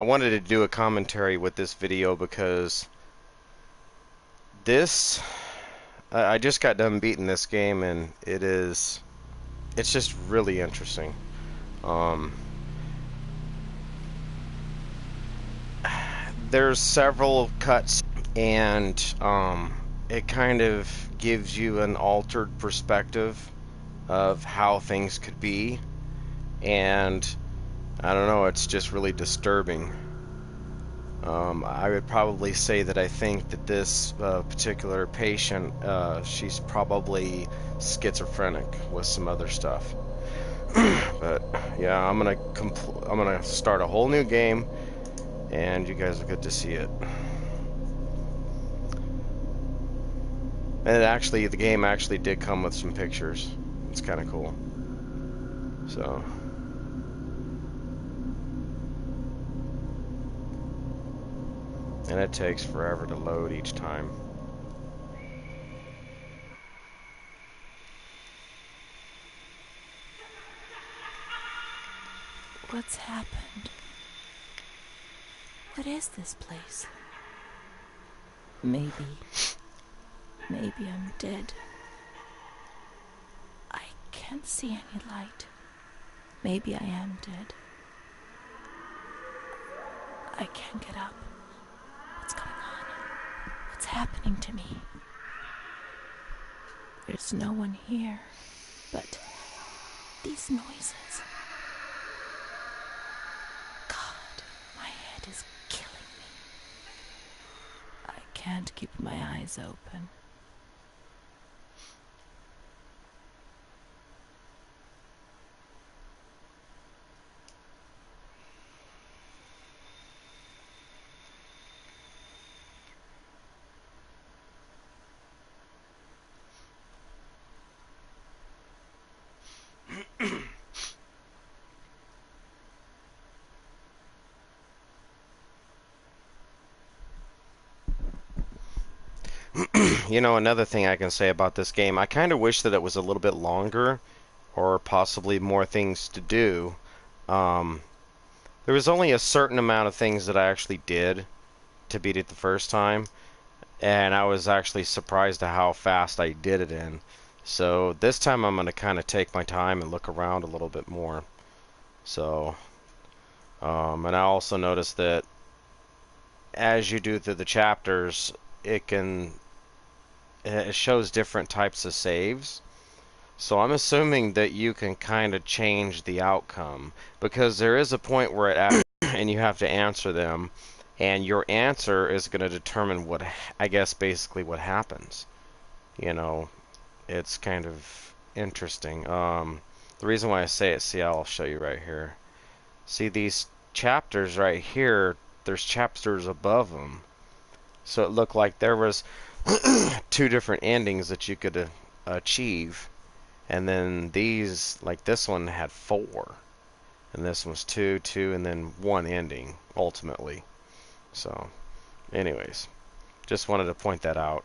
I wanted to do a commentary with this video because this I just got done beating this game and it's just really interesting. Um, there's several cuts and it kind of gives you an altered perspective of how things could be, and I don't know, it's just really disturbing. I would probably say that I think that this particular patient, she's probably schizophrenic with some other stuff. But yeah, I'm gonna start a whole new game, and you guys will get to see it. And actually, the game actually did come with some pictures. It's kind of cool. So. And it takes forever to load each time. What's happened? What is this place? Maybe I'm dead. I can't see any light. Maybe I am dead. I can't get up. What's going on? What's happening to me? There's no one here, but these noises. God, my head is killing me. I can't keep my eyes open. You know, another thing I can say about this game, I kind of wish that it was a little bit longer, or possibly more things to do. Um, there was only a certain amount of things that I actually did to beat it the first time, and I was actually surprised at how fast I did it in. So this time I'm going to kind of take my time and look around a little bit more. So, and I also noticed that as you do through the chapters, it shows different types of saves. So I'm assuming that you can kind of change the outcome, because there is a point where it asks and you have to answer them, and your answer is going to determine what, I guess, basically what happens. You know, it's kind of interesting. The reason why I say it, see, I'll show you right here. See these chapters right here, there's chapters above them. So it looked like there was two different endings that you could achieve. And then these, like this one had four. And this one's two, and then one ending, ultimately. So, anyways, just wanted to point that out.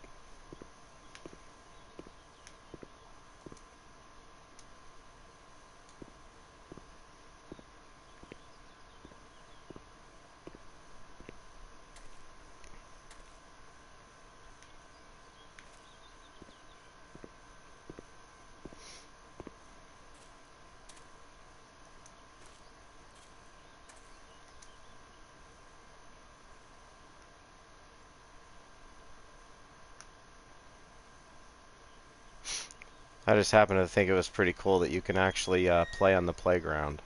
I just happened to think it was pretty cool that you can actually play on the playground.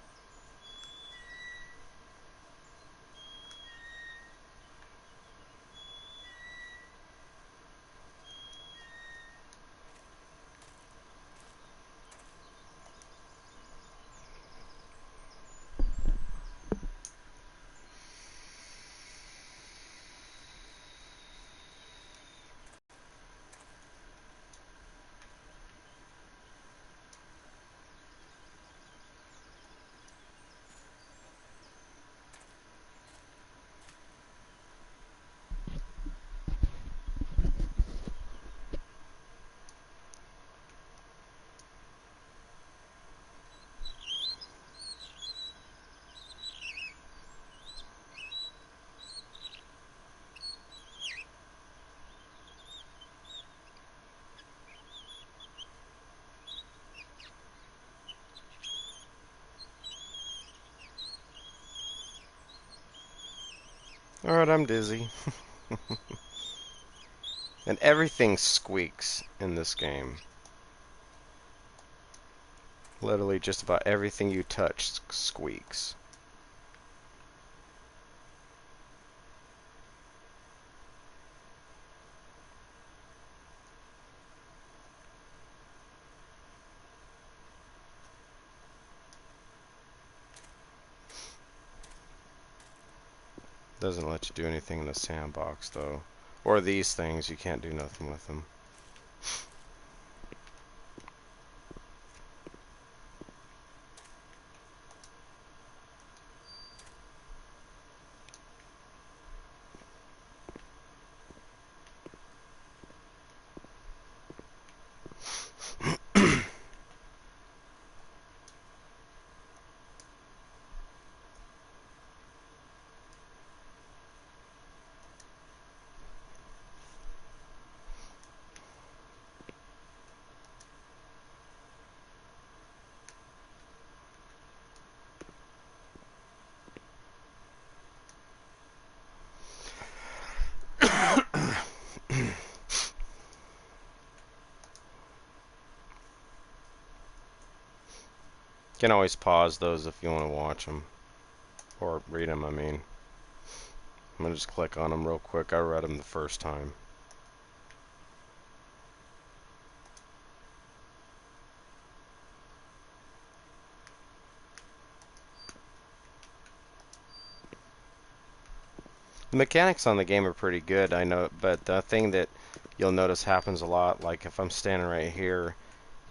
Alright, I'm dizzy. And everything squeaks in this game. Literally just about everything you touch squeaks. Doesn't let you do anything in the sandbox though. Or these things, you can't do nothing with them. You can always pause those if you want to watch them. Or read them, I mean. I'm going to just click on them real quick. I read them the first time. The mechanics on the game are pretty good, I know, but the thing that you'll notice happens a lot, like if I'm standing right here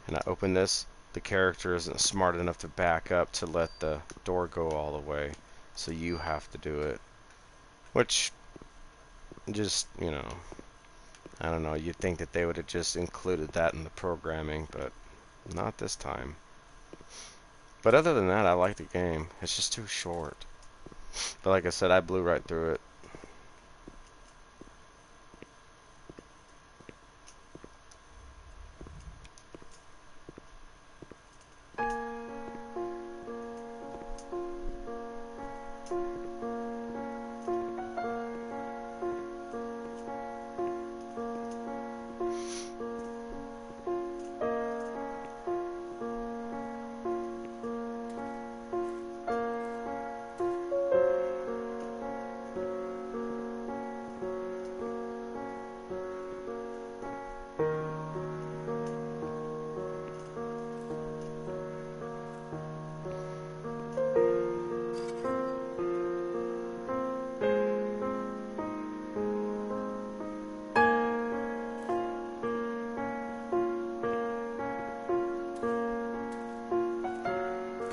and I open this, the character isn't smart enough to back up to let the door go all the way, so you have to do it. Which, just, you know, I don't know, you'd think that they would have just included that in the programming, but not this time. But other than that, I like the game. It's just too short. But like I said, I blew right through it.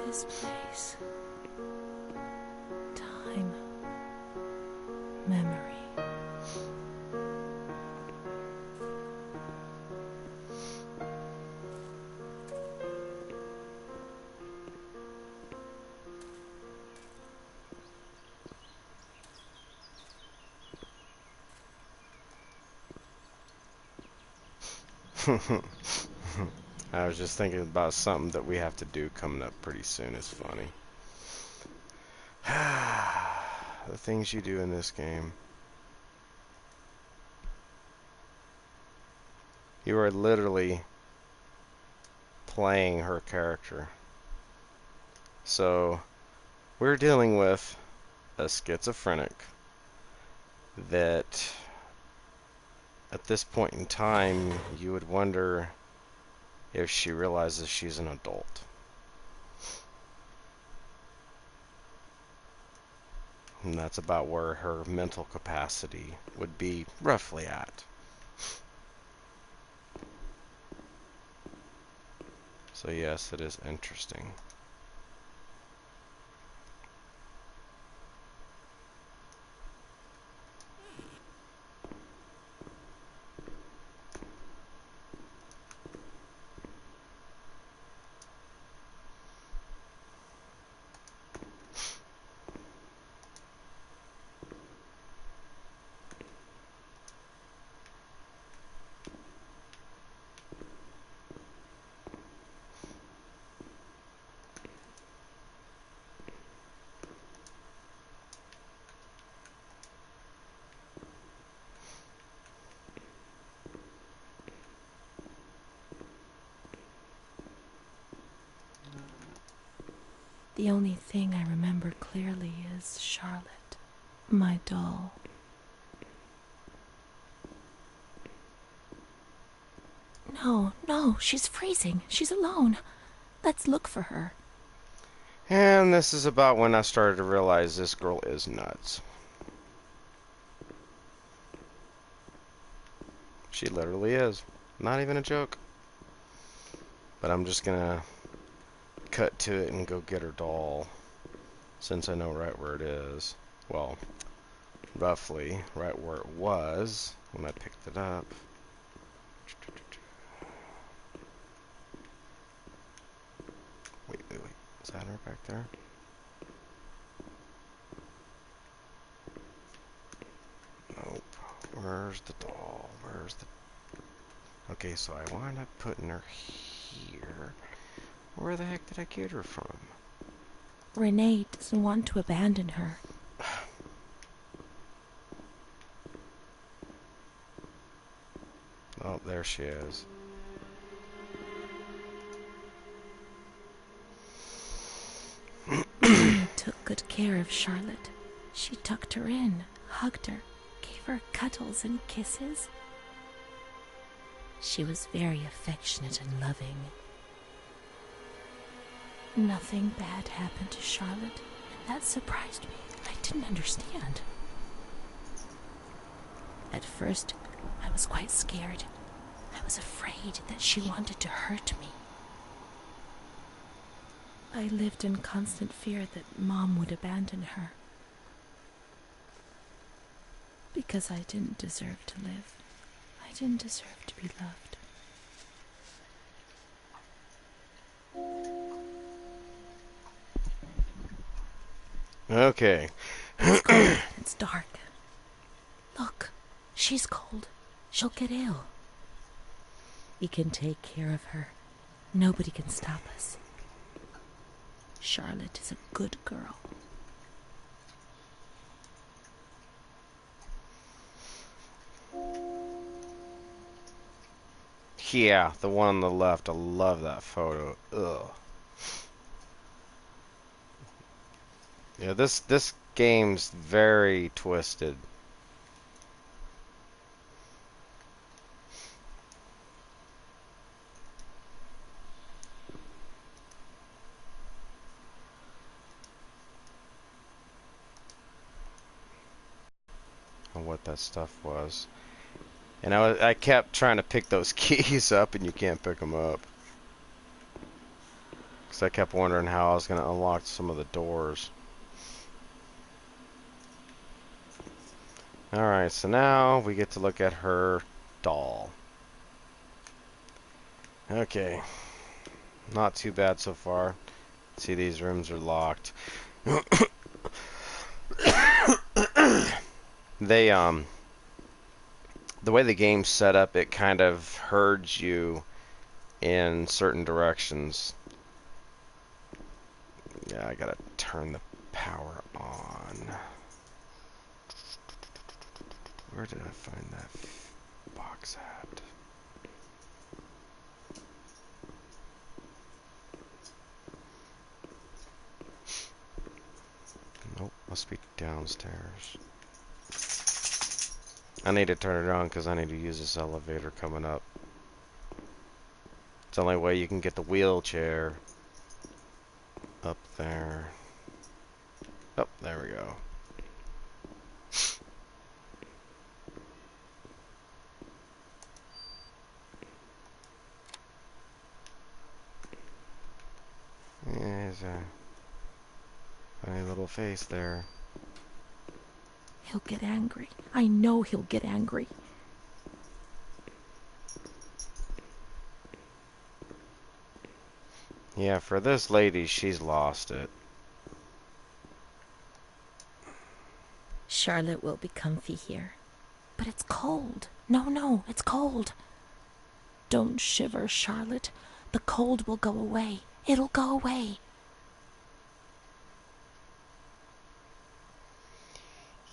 This place. Time. Memory. I was just thinking about something that we have to do coming up pretty soon. It's funny. The things you do in this game. You are literally playing her character. So, we're dealing with a schizophrenic that at this point in time you would wonder if she realizes she's an adult. And that's about where her mental capacity would be roughly at. So yes, it is interesting. The only thing I remember clearly is Charlotte, my doll. No, she's freezing. She's alone. Let's look for her. And this is about when I started to realize this girl is nuts. She literally is. Not even a joke. But I'm just gonna cut to it and go get her doll, since I know right where it is. Well, roughly right where it was when I picked it up. Wait. Is that her back there? Nope. Where's the doll? Okay, so I wound up putting her here. Where the heck did I get her from? Renee doesn't want to abandon her. Oh, there she is. Renee took good care of Charlotte. She tucked her in, hugged her, gave her cuddles and kisses. She was very affectionate and loving. Nothing bad happened to Charlotte, and that surprised me. I didn't understand. At first, I was quite scared. I was afraid that she wanted to hurt me. I lived in constant fear that Mom would abandon her. Because I didn't deserve to live. I didn't deserve to be loved. Okay. It's cold. It's dark. Look, she's cold. She'll get ill. We can take care of her. Nobody can stop us. Charlotte is a good girl. Yeah, the one on the left. I love that photo. Ugh. Yeah, this game's very twisted. On what that stuff was. And I kept trying to pick those keys up, and you can't pick them up. Because I kept wondering how I was going to unlock some of the doors. Alright, so now we get to look at her doll. Okay. Not too bad so far. See, these rooms are locked. They, the way the game's set up, it kind of herds you in certain directions. Yeah, I gotta turn the power on. Where did I find that box at? Nope, must be downstairs. I need to turn it on because I need to use this elevator coming up. It's the only way you can get the wheelchair up there. Oh, there we go. Yeah, there's a funny little face there. He'll get angry. I know he'll get angry. Yeah, for this lady, she's lost it. Charlotte will be comfy here. But it's cold. No, it's cold. Don't shiver, Charlotte. The cold will go away. It'll go away.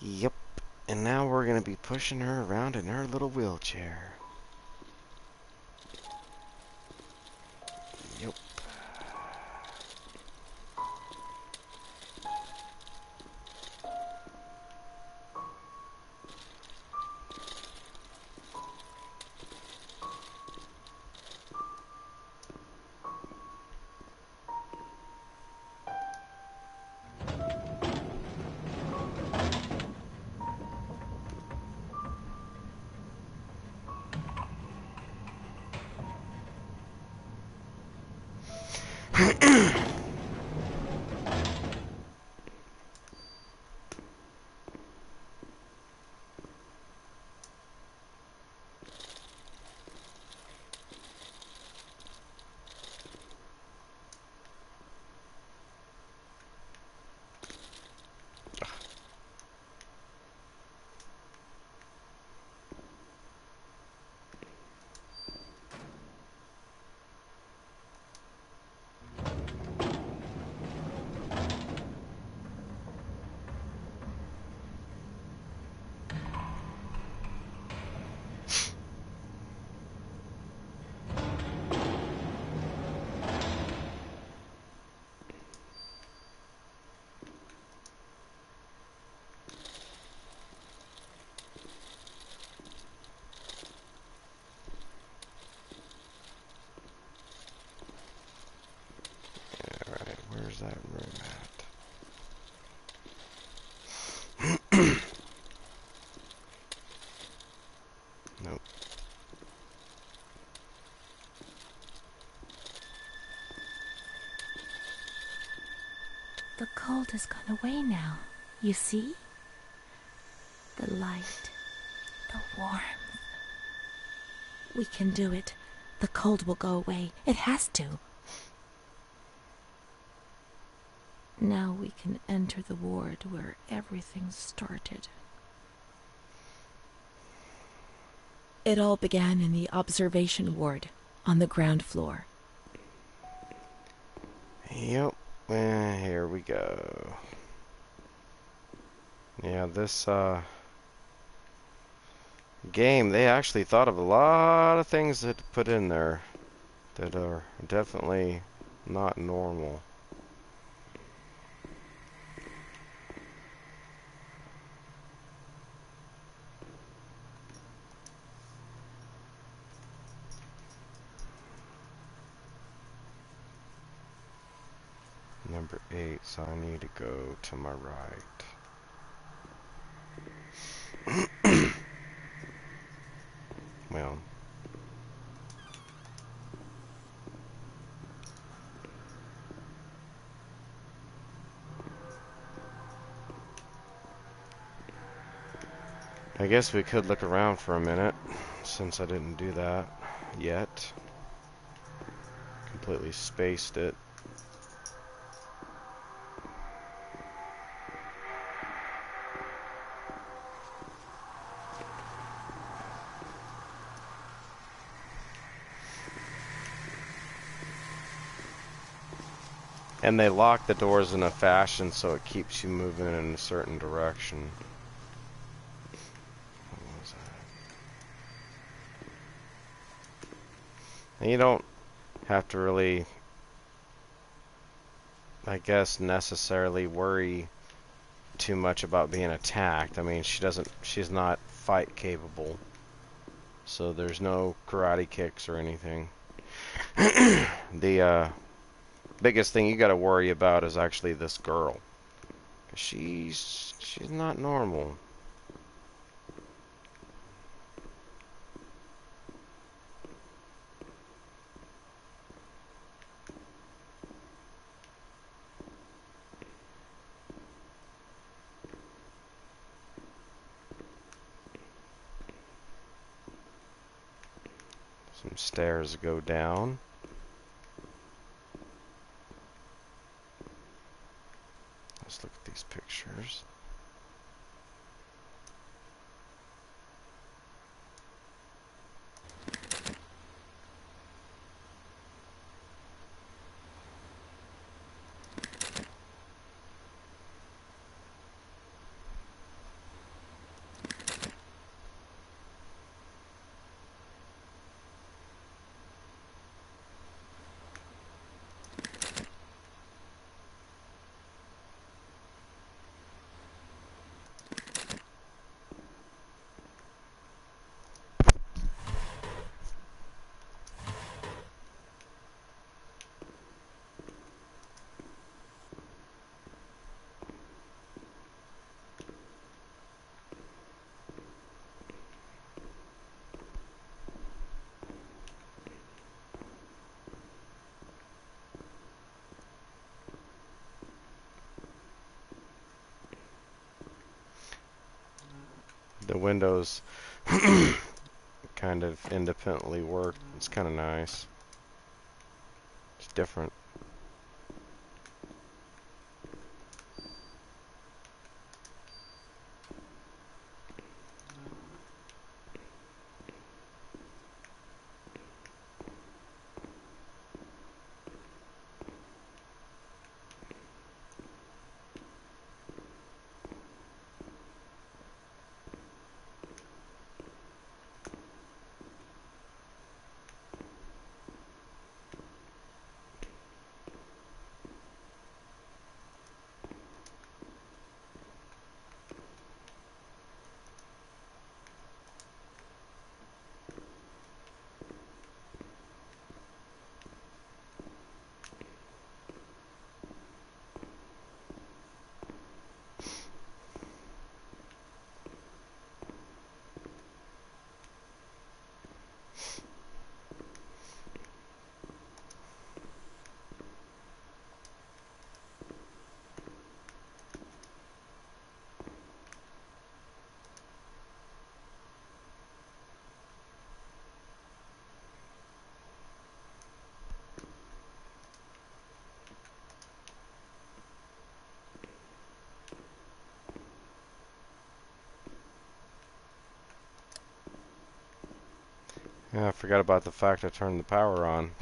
Yep. And now we're gonna be pushing her around in her little wheelchair. Yep. The cold has gone away now. You see? The light, the warmth. We can do it. The cold will go away. It has to. Now we can enter the ward where everything started. It all began in the observation ward on the ground floor. Yep. Here we go. Yeah, this game, they actually thought of a lot of things that to put in there that are definitely not normal. Number 8, so I need to go to my right. Well, I guess we could look around for a minute, since I didn't do that yet. Completely spaced it. And they lock the doors in a fashion so it keeps you moving in a certain direction. What was that? And you don't have to really, I guess, necessarily worry too much about being attacked. I mean, she's not fight capable. So there's no karate kicks or anything. The biggest thing you got to worry about is actually this girl. She's not normal. Some stairs go down. Let's look at these pictures. The windows kind of independently work. It's kind of nice. It's different. Yeah, I forgot about the fact I turned the power on.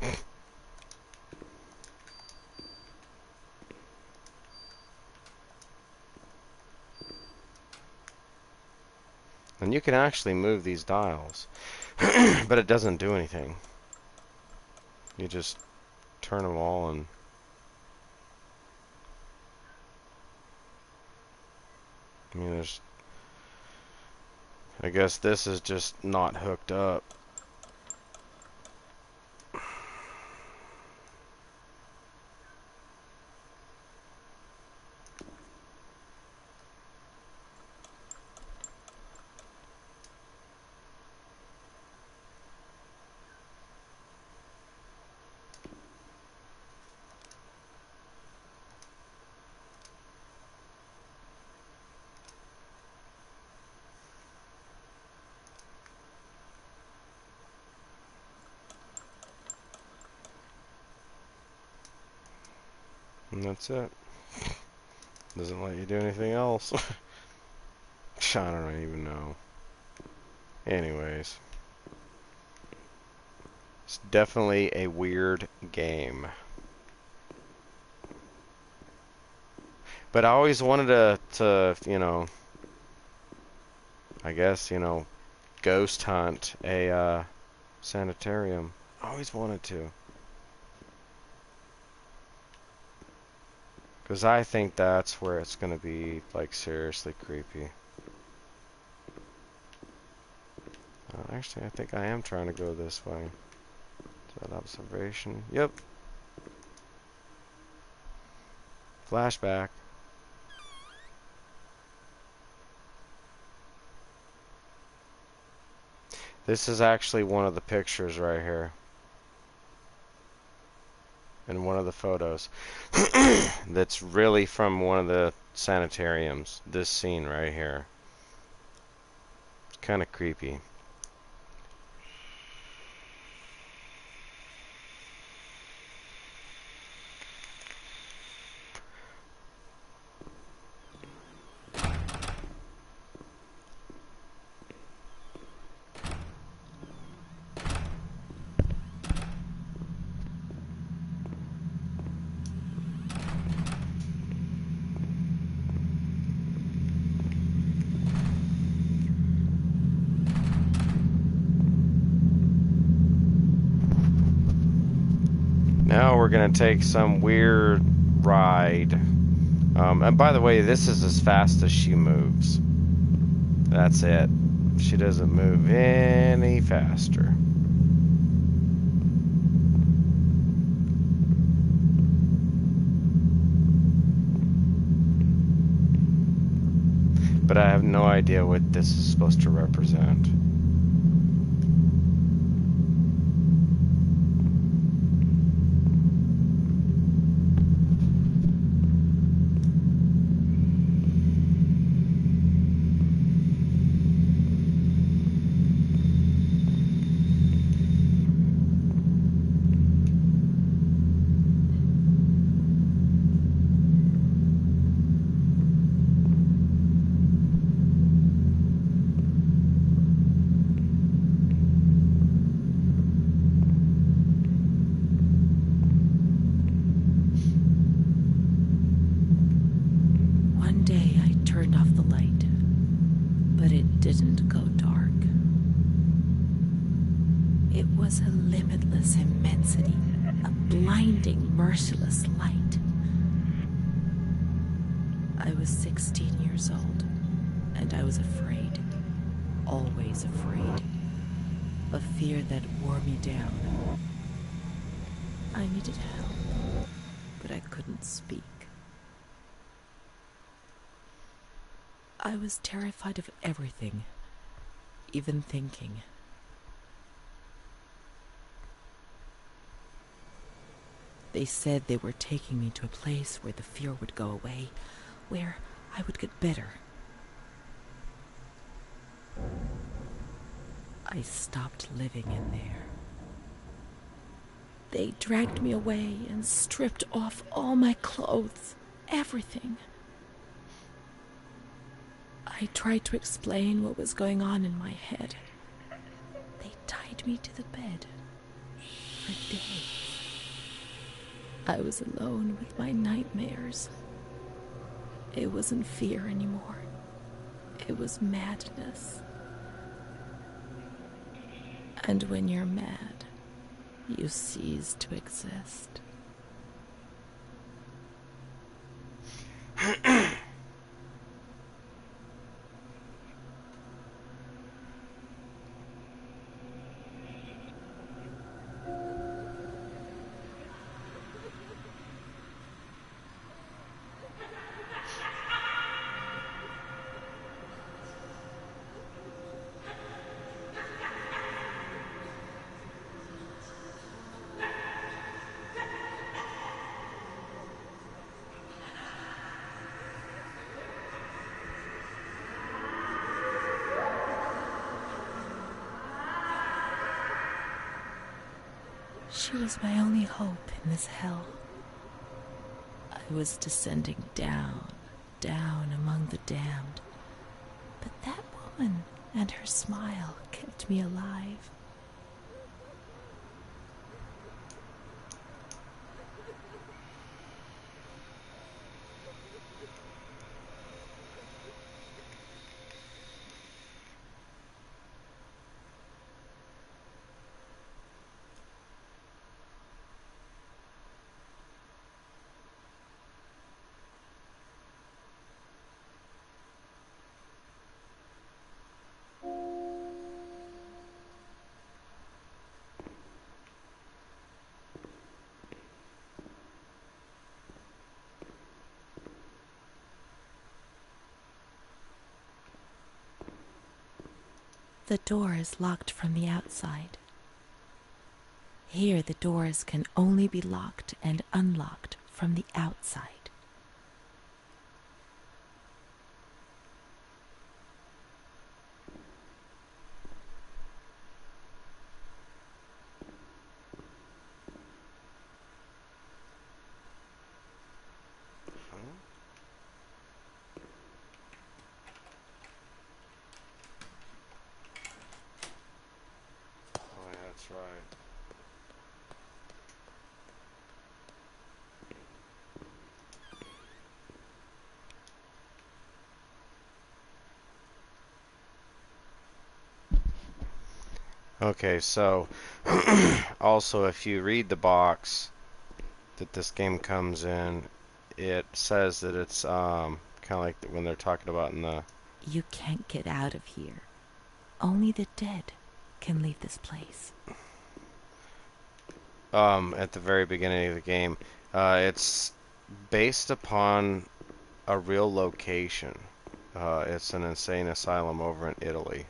And you can actually move these dials, but it doesn't do anything. You just turn them all and... I mean, there's... I guess this is just not hooked up. And that's it. Doesn't let you do anything else. I don't even know. Anyways. It's definitely a weird game. But I always wanted to you know, I guess, you know, ghost hunt a sanitarium. I always wanted to. Because I think that's where it's going to be, like, seriously creepy. Actually, I think I am trying to go this way. Is that observation? Yep. Flashback. This is actually one of the pictures right here. In one of the photos. That's really from one of the sanitariums. This scene right here. It's kind of creepy. Now we're gonna take some weird ride. And by the way, this is as fast as she moves. That's it. She doesn't move any faster. But I have no idea what this is supposed to represent. One day I turned off the light, but it didn't go dark. It was a limitless immensity, a blinding, merciless light. I was 16 years old, and I was afraid, always afraid, a fear that wore me down. I needed help, but I couldn't speak. I was terrified of everything, even thinking. They said they were taking me to a place where the fear would go away, where I would get better. I stopped living in there. They dragged me away and stripped off all my clothes, everything. I tried to explain what was going on in my head. They tied me to the bed. For days, I was alone with my nightmares. It wasn't fear anymore. It was madness. And when you're mad, you cease to exist. She was my only hope in this hell. I was descending down, down among the damned. But that woman and her smile kept me alive. The door is locked from the outside. Here, the doors can only be locked and unlocked from the outside. Oh, yeah, that's right. Okay, so also if you read the box that this game comes in, it says that it's kind of like when they're talking about in the You can't get out of here. Only the dead can leave this place. at the very beginning of the game, it's based upon a real location. It's an insane asylum over in Italy.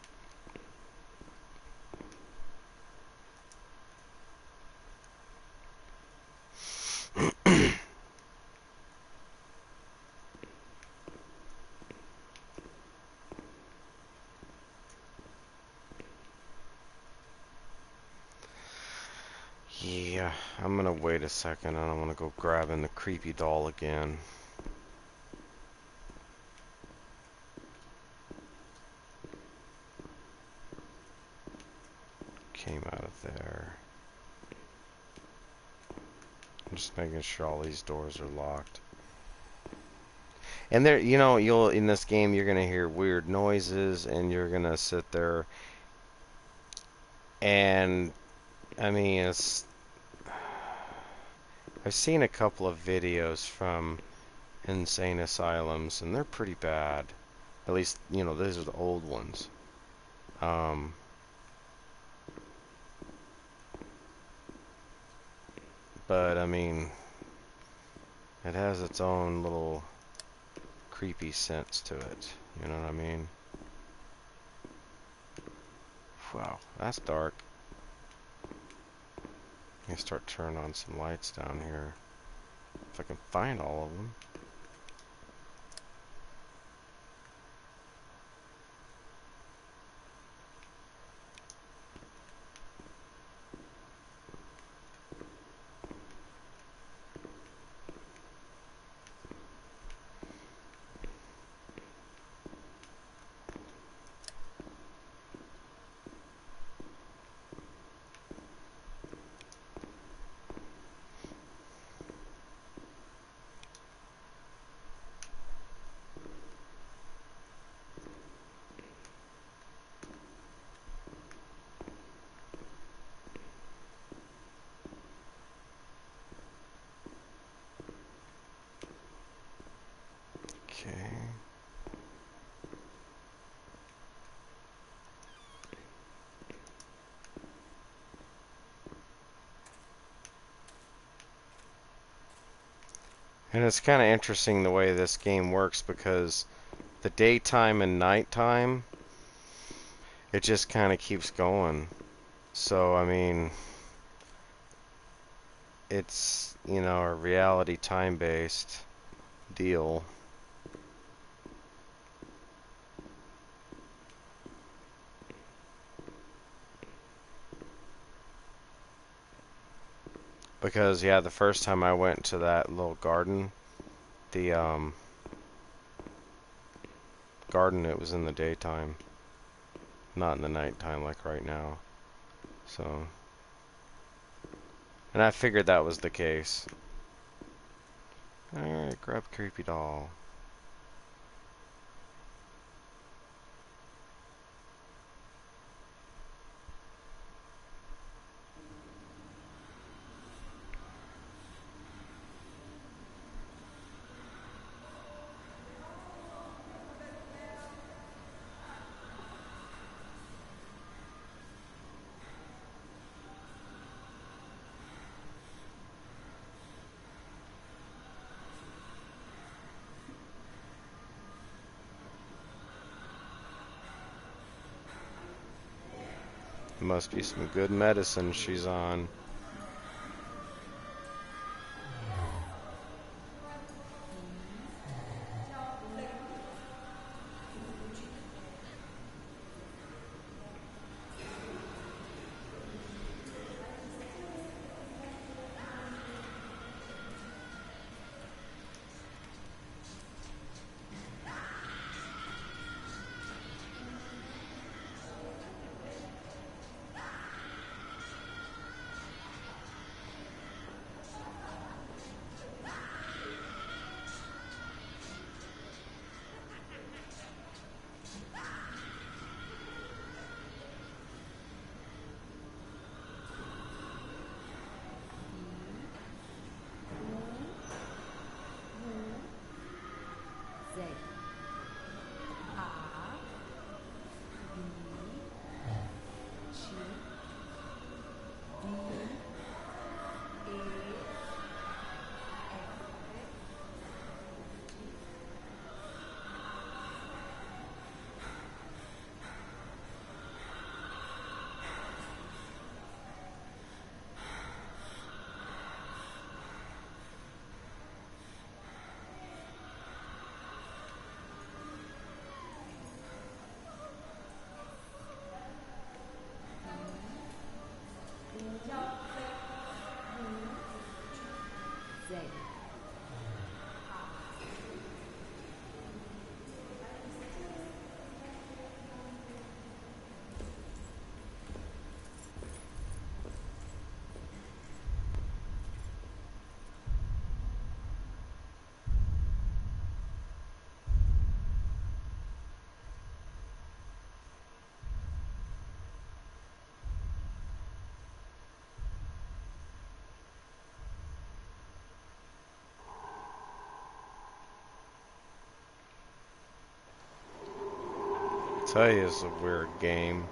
Yeah, I'm gonna wait a second and I'm gonna go grabbing the creepy doll again. Came out of there. I'm just making sure all these doors are locked. And there, you know, you'll in this game you're gonna hear weird noises and you're gonna sit there and I mean it's I've seen a couple of videos from insane asylums and they're pretty bad. At least, you know, those are the old ones. Um but I mean it has its own little creepy sense to it. You know what I mean? Wow, that's dark. I start turning on some lights down here. If I can find all of them. And it's kind of interesting the way this game works because the daytime and nighttime, it just kind of keeps going. So, I mean, it's, you know, a reality time-based deal. Because, yeah, the first time I went to that little garden, the garden, it was in the daytime, not in the nighttime like right now. So, and I figured that was the case. Alright, grab creepy doll. Must be some good medicine she's on. I tell you, it's a weird game.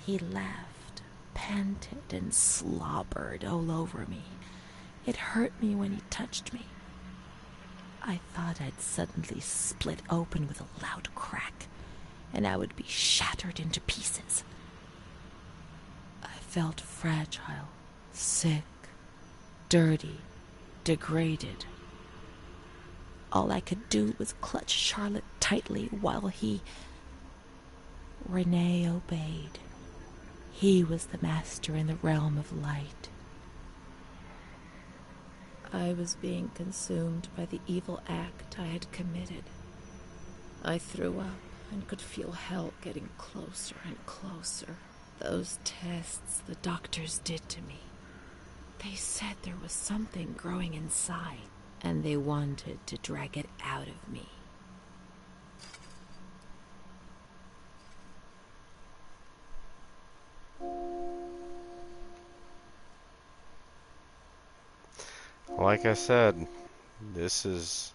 He laughed, panted, and slobbered all over me. It hurt me when he touched me. I thought I'd suddenly split open with a loud crack, and I would be shattered into pieces. I felt fragile, sick, dirty, degraded. All I could do was clutch Charlotte tightly while Renee obeyed. He was the master in the realm of light. I was being consumed by the evil act I had committed. I threw up and could feel hell getting closer and closer. Those tests the doctors did to me. They said there was something growing inside, and they wanted to drag it out of me. Like I said, this is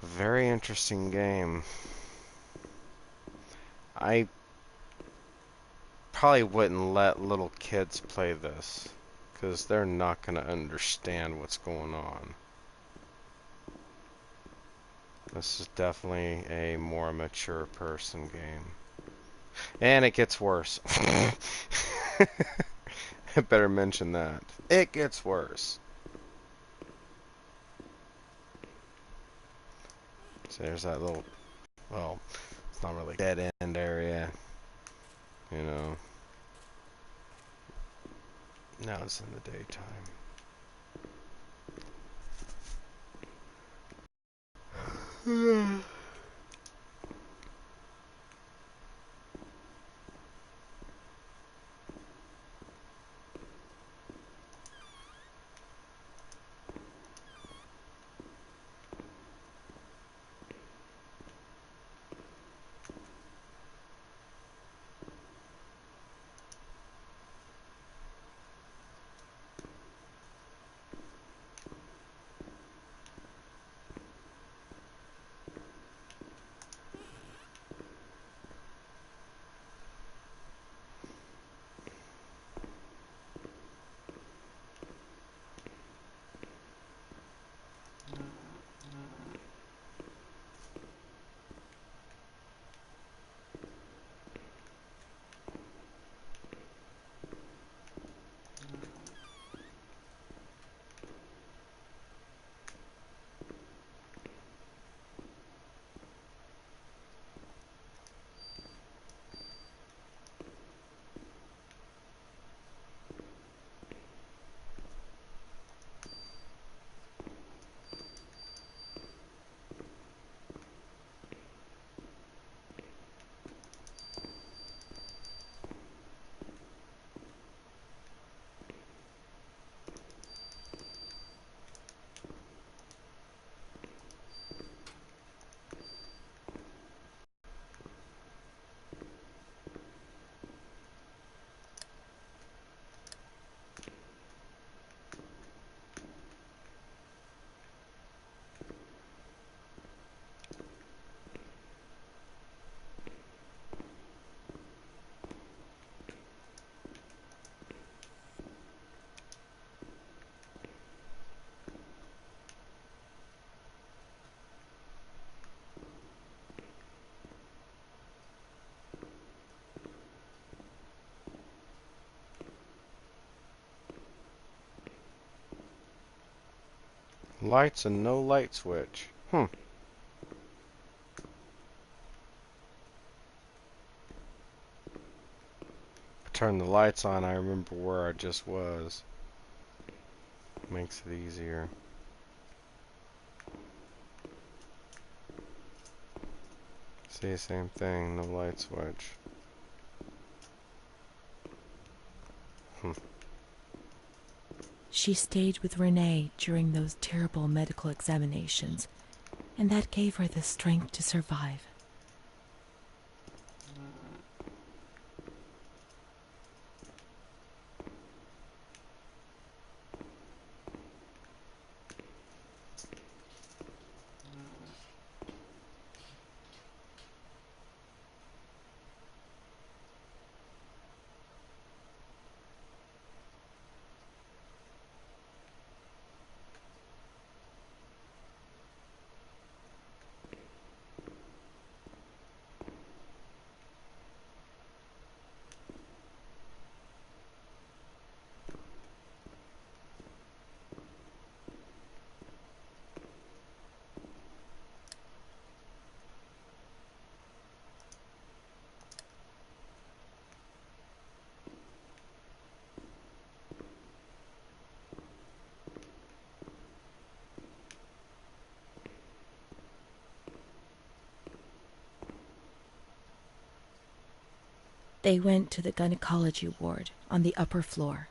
a very interesting game. I probably wouldn't let little kids play this, because they're not going to understand what's going on. This is definitely a more mature person game. And it gets worse. I better mention that. It gets worse. So there's that little, well, it's not really dead end area, you know. Now it's in the daytime. Lights and no light switch. Turn the lights on, I remember where I just was. Makes it easier. See, same thing, no light switch. She stayed with Renee during those terrible medical examinations, and that gave her the strength to survive. They went to the gynecology ward on the upper floor.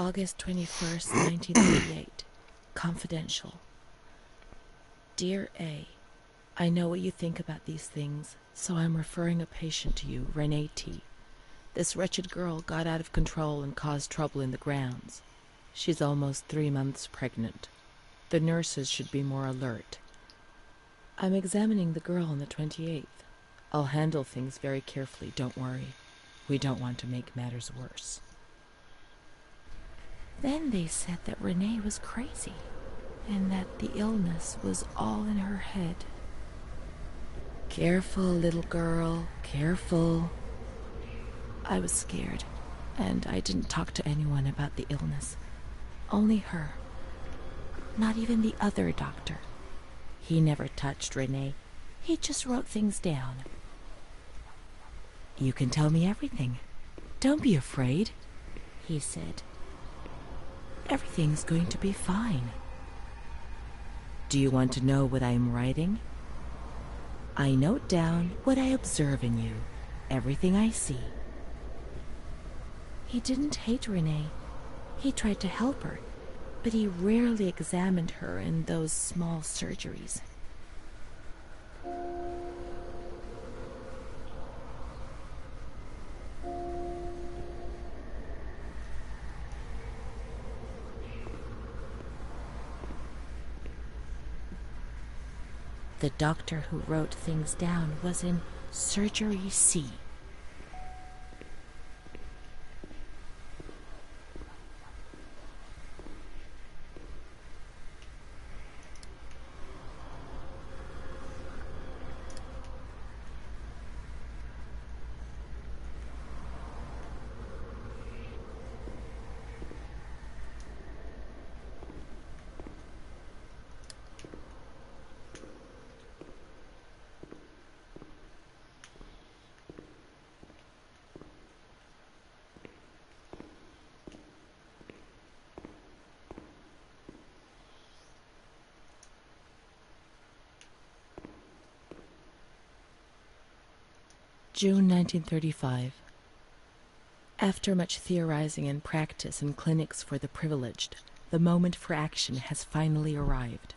August 21st, 1938. Confidential. Dear A, I know what you think about these things, so I'm referring a patient to you, Renee T. This wretched girl got out of control and caused trouble in the grounds. She's almost 3 months pregnant. The nurses should be more alert. I'm examining the girl on the 28th. I'll handle things very carefully, don't worry. We don't want to make matters worse. Then they said that Renee was crazy, and that the illness was all in her head. Careful, little girl, careful. I was scared, and I didn't talk to anyone about the illness. Only her. Not even the other doctor. He never touched Renee. He just wrote things down. You can tell me everything. Don't be afraid, he said. Everything's going to be fine. Do you want to know what I am writing? I note down what I observe in you, everything I see. He didn't hate Renee. He tried to help her, but he rarely examined her in those small surgeries. The doctor who wrote things down was in Surgery C. June 1935. After much theorizing and practice in clinics for the privileged, the moment for action has finally arrived.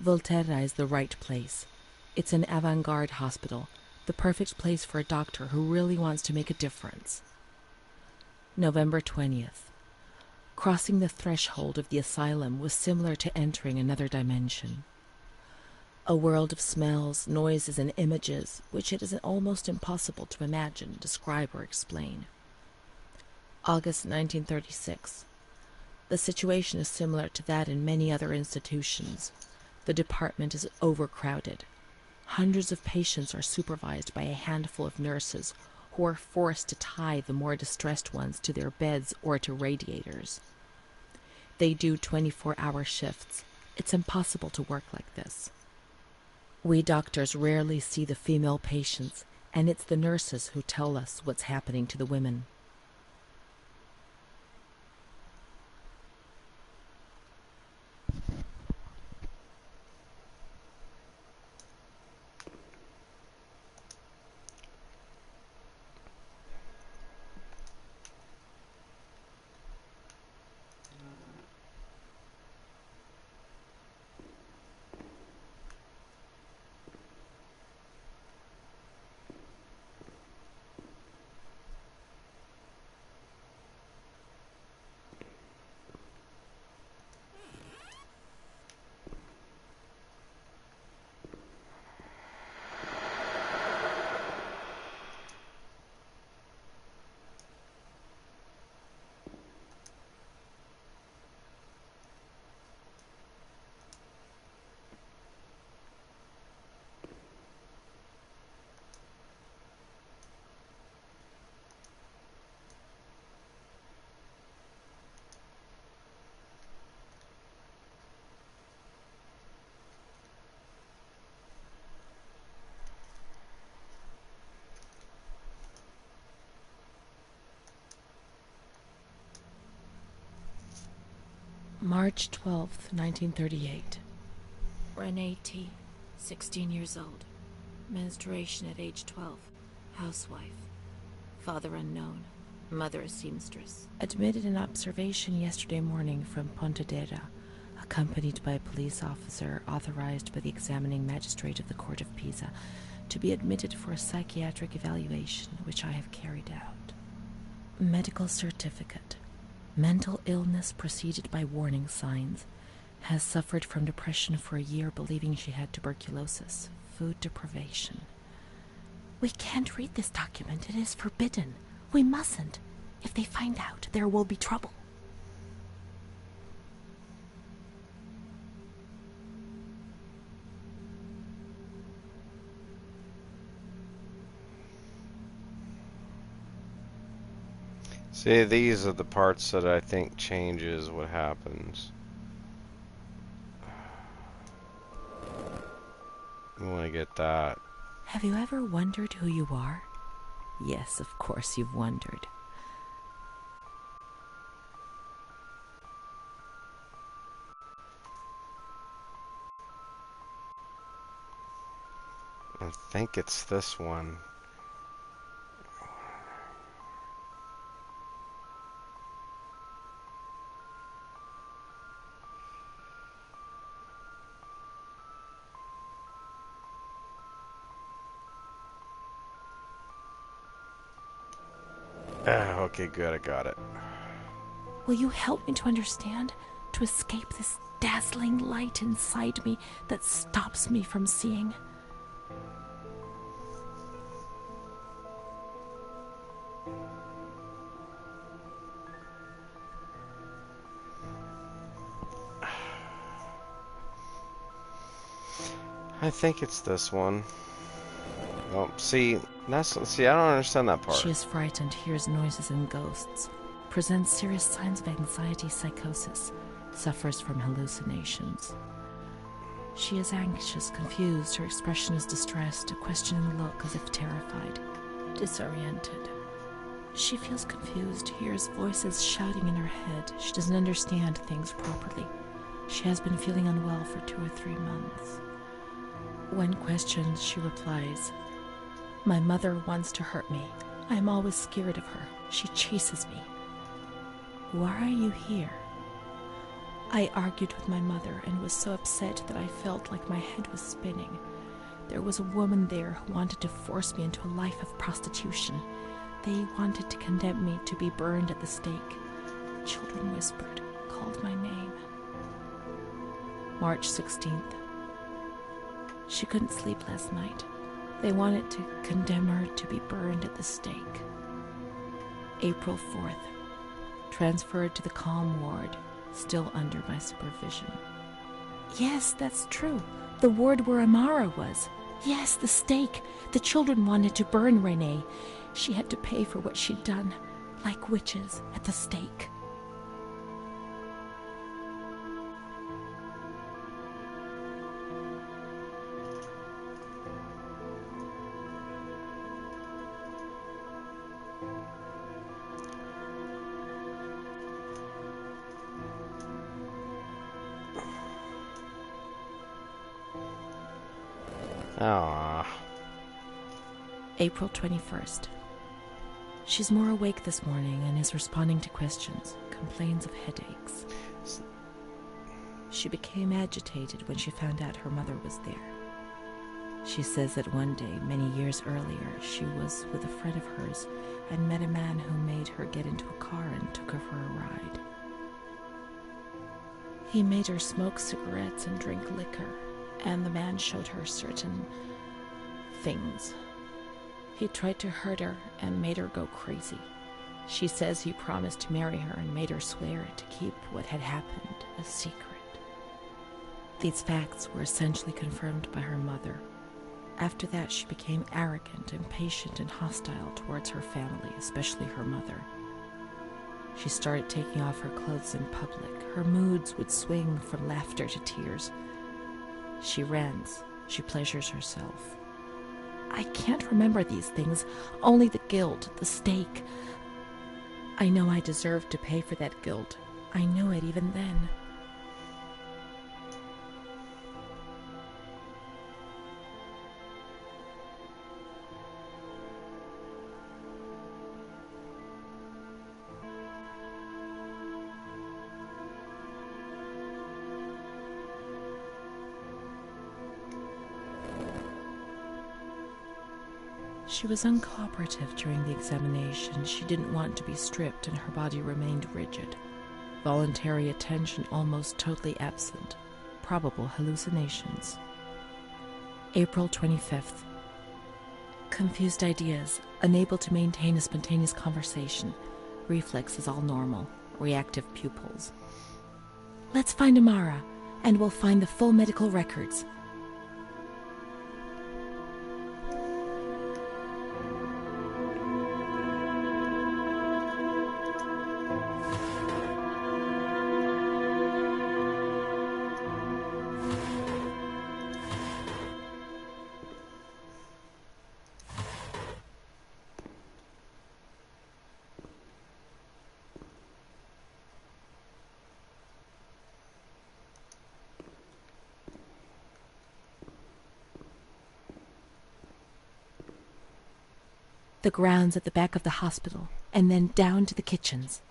Volterra is the right place. It's an avant-garde hospital, the perfect place for a doctor who really wants to make a difference. November 20th. Crossing the threshold of the asylum was similar to entering another dimension. A world of smells, noises, and images which it is almost impossible to imagine, describe, or explain. August 1936. The situation is similar to that in many other institutions. The department is overcrowded. Hundreds of patients are supervised by a handful of nurses who are forced to tie the more distressed ones to their beds or to radiators. They do 24-hour shifts. It's impossible to work like this. We doctors rarely see the female patients, and it's the nurses who tell us what's happening to the women. March 12th, 1938. Renee T., 16 years old. Menstruation at age 12. Housewife. Father unknown. Mother seamstress. Admitted in observation yesterday morning from Pontedera, accompanied by a police officer authorized by the examining magistrate of the Court of Pisa to be admitted for a psychiatric evaluation, which I have carried out. Medical certificate. Mental illness preceded by warning signs. Has suffered from depression for a year, believing she had tuberculosis. Food deprivation. We can't read this document. It is forbidden. We mustn't. If they find out, there will be trouble. See, these are the parts that I think changes what happens. I want to get that. Have you ever wondered who you are? Yes, of course you've wondered. I think it's this one. Okay, good, I got it. Will you help me to understand? To escape this dazzling light inside me that stops me from seeing? I think it's this one. Oh, see, I don't understand that part. She is frightened, hears noises and ghosts, presents serious signs of anxiety psychosis, suffers from hallucinations. She is anxious, confused, her expression is distressed, a questioning look as if terrified, disoriented. She feels confused, hears voices shouting in her head. She doesn't understand things properly. She has been feeling unwell for 2 or 3 months. When questioned, she replies, "My mother wants to hurt me. I am always scared of her. She chases me." "Why are you here?" "I argued with my mother and was so upset that I felt like my head was spinning. There was a woman there who wanted to force me into a life of prostitution. They wanted to condemn me to be burned at the stake. Children whispered, called my name." March 16th. She couldn't sleep last night. They wanted to condemn her to be burned at the stake. April 4th. Transferred to the calm ward, still under my supervision. Yes, that's true. The ward where Amara was. Yes, the stake. The children wanted to burn Renee. She had to pay for what she'd done, like witches at the stake. Ah. April 21st. She's more awake this morning and is responding to questions, complains of headaches. She became agitated when she found out her mother was there. She says that one day, many years earlier, she was with a friend of hers and met a man who made her get into a car and took her for a ride. He made her smoke cigarettes and drink liquor, and the man showed her certain things. He tried to hurt her and made her go crazy. She says he promised to marry her and made her swear to keep what had happened a secret. These facts were essentially confirmed by her mother. After that, she became arrogant, impatient, and hostile towards her family, especially her mother. She started taking off her clothes in public. Her moods would swing from laughter to tears. She rants. She pleasures herself. I can't remember these things, only the guilt, the stake. I know I deserved to pay for that guilt. I knew it even then. She was uncooperative during the examination. She didn't want to be stripped, and her body remained rigid. Voluntary attention almost totally absent. Probable hallucinations. April 25th. Confused ideas, unable to maintain a spontaneous conversation. Reflexes all normal. Reactive pupils. Let's find Amara, and we'll find the full medical records. The grounds at the back of the hospital, and then down to the kitchens.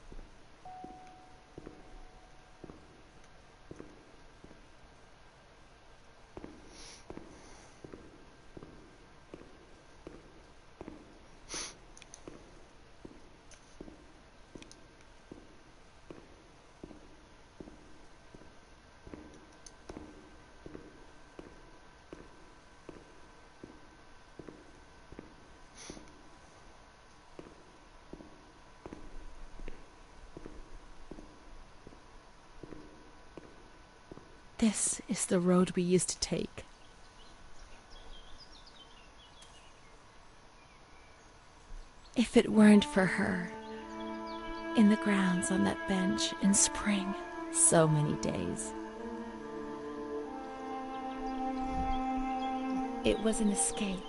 This is the road we used to take. If it weren't for her, in the grounds on that bench in spring, so many days. It was an escape,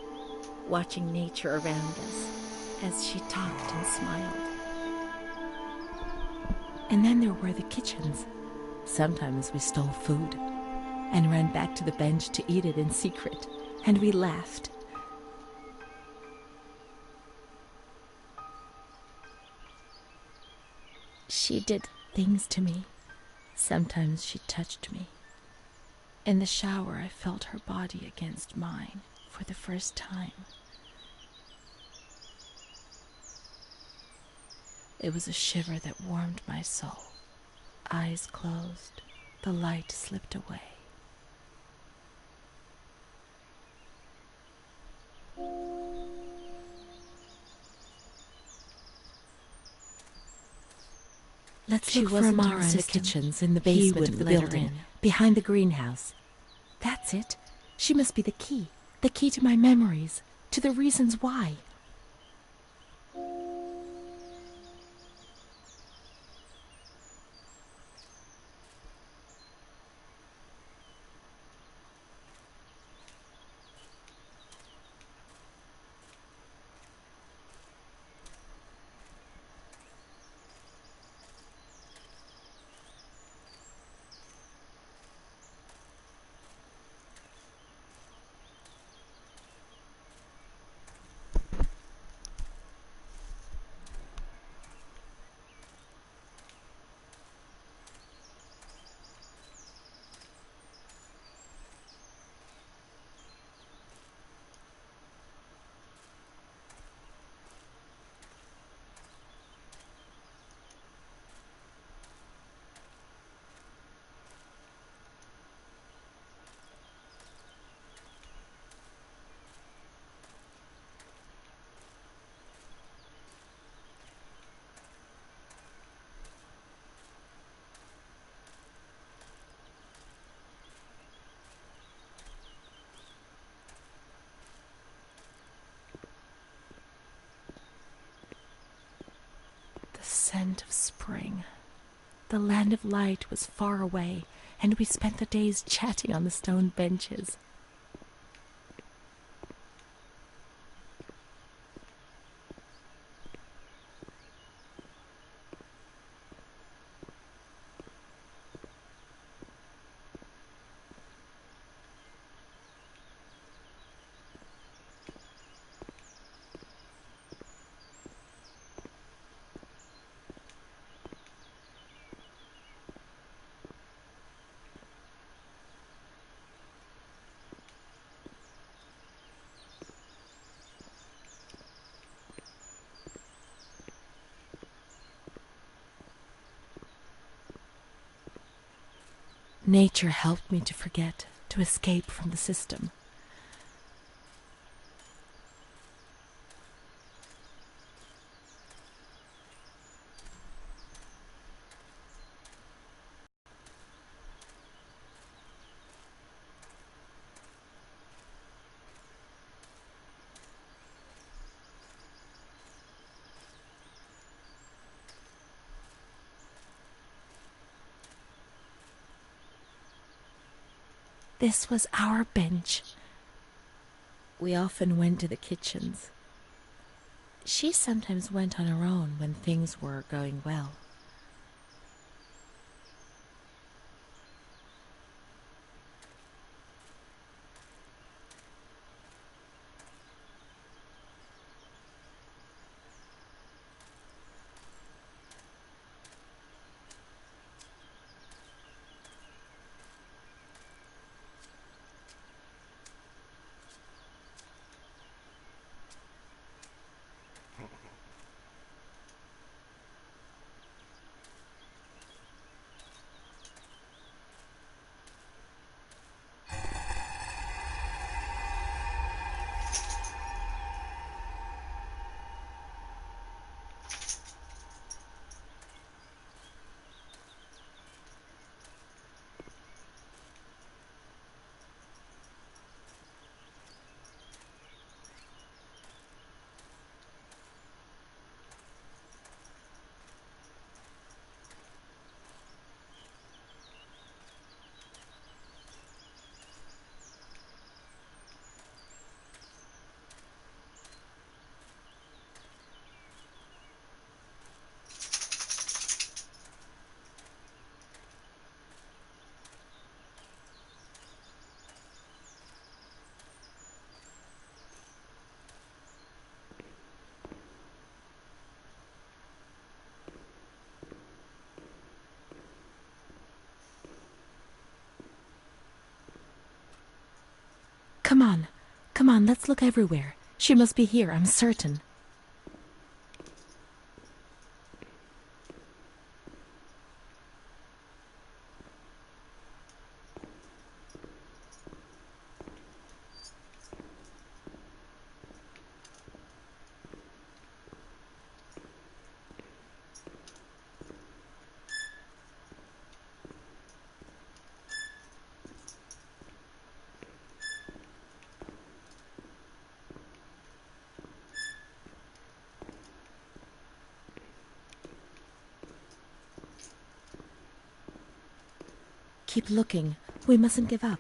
watching nature around us as she talked and smiled. And then there were the kitchens. Sometimes we stole food and ran back to the bench to eat it in secret, and we laughed. She did things to me. Sometimes she touched me. In the shower, I felt her body against mine for the first time. It was a shiver that warmed my soul. Eyes closed, the light slipped away. Let's look for Amara in the kitchens, in the basement of the building, behind the greenhouse. That's it. She must be the key to my memories, to the reasons why. The scent of spring. The land of light was far away, and we spent the days chatting on the stone benches. Nature helped me to forget, to escape from the system. This was our bench. We often went to the kitchens. She sometimes went on her own when things were going well. Come on, let's look everywhere. She must be here, I'm certain. Keep looking. We mustn't give up.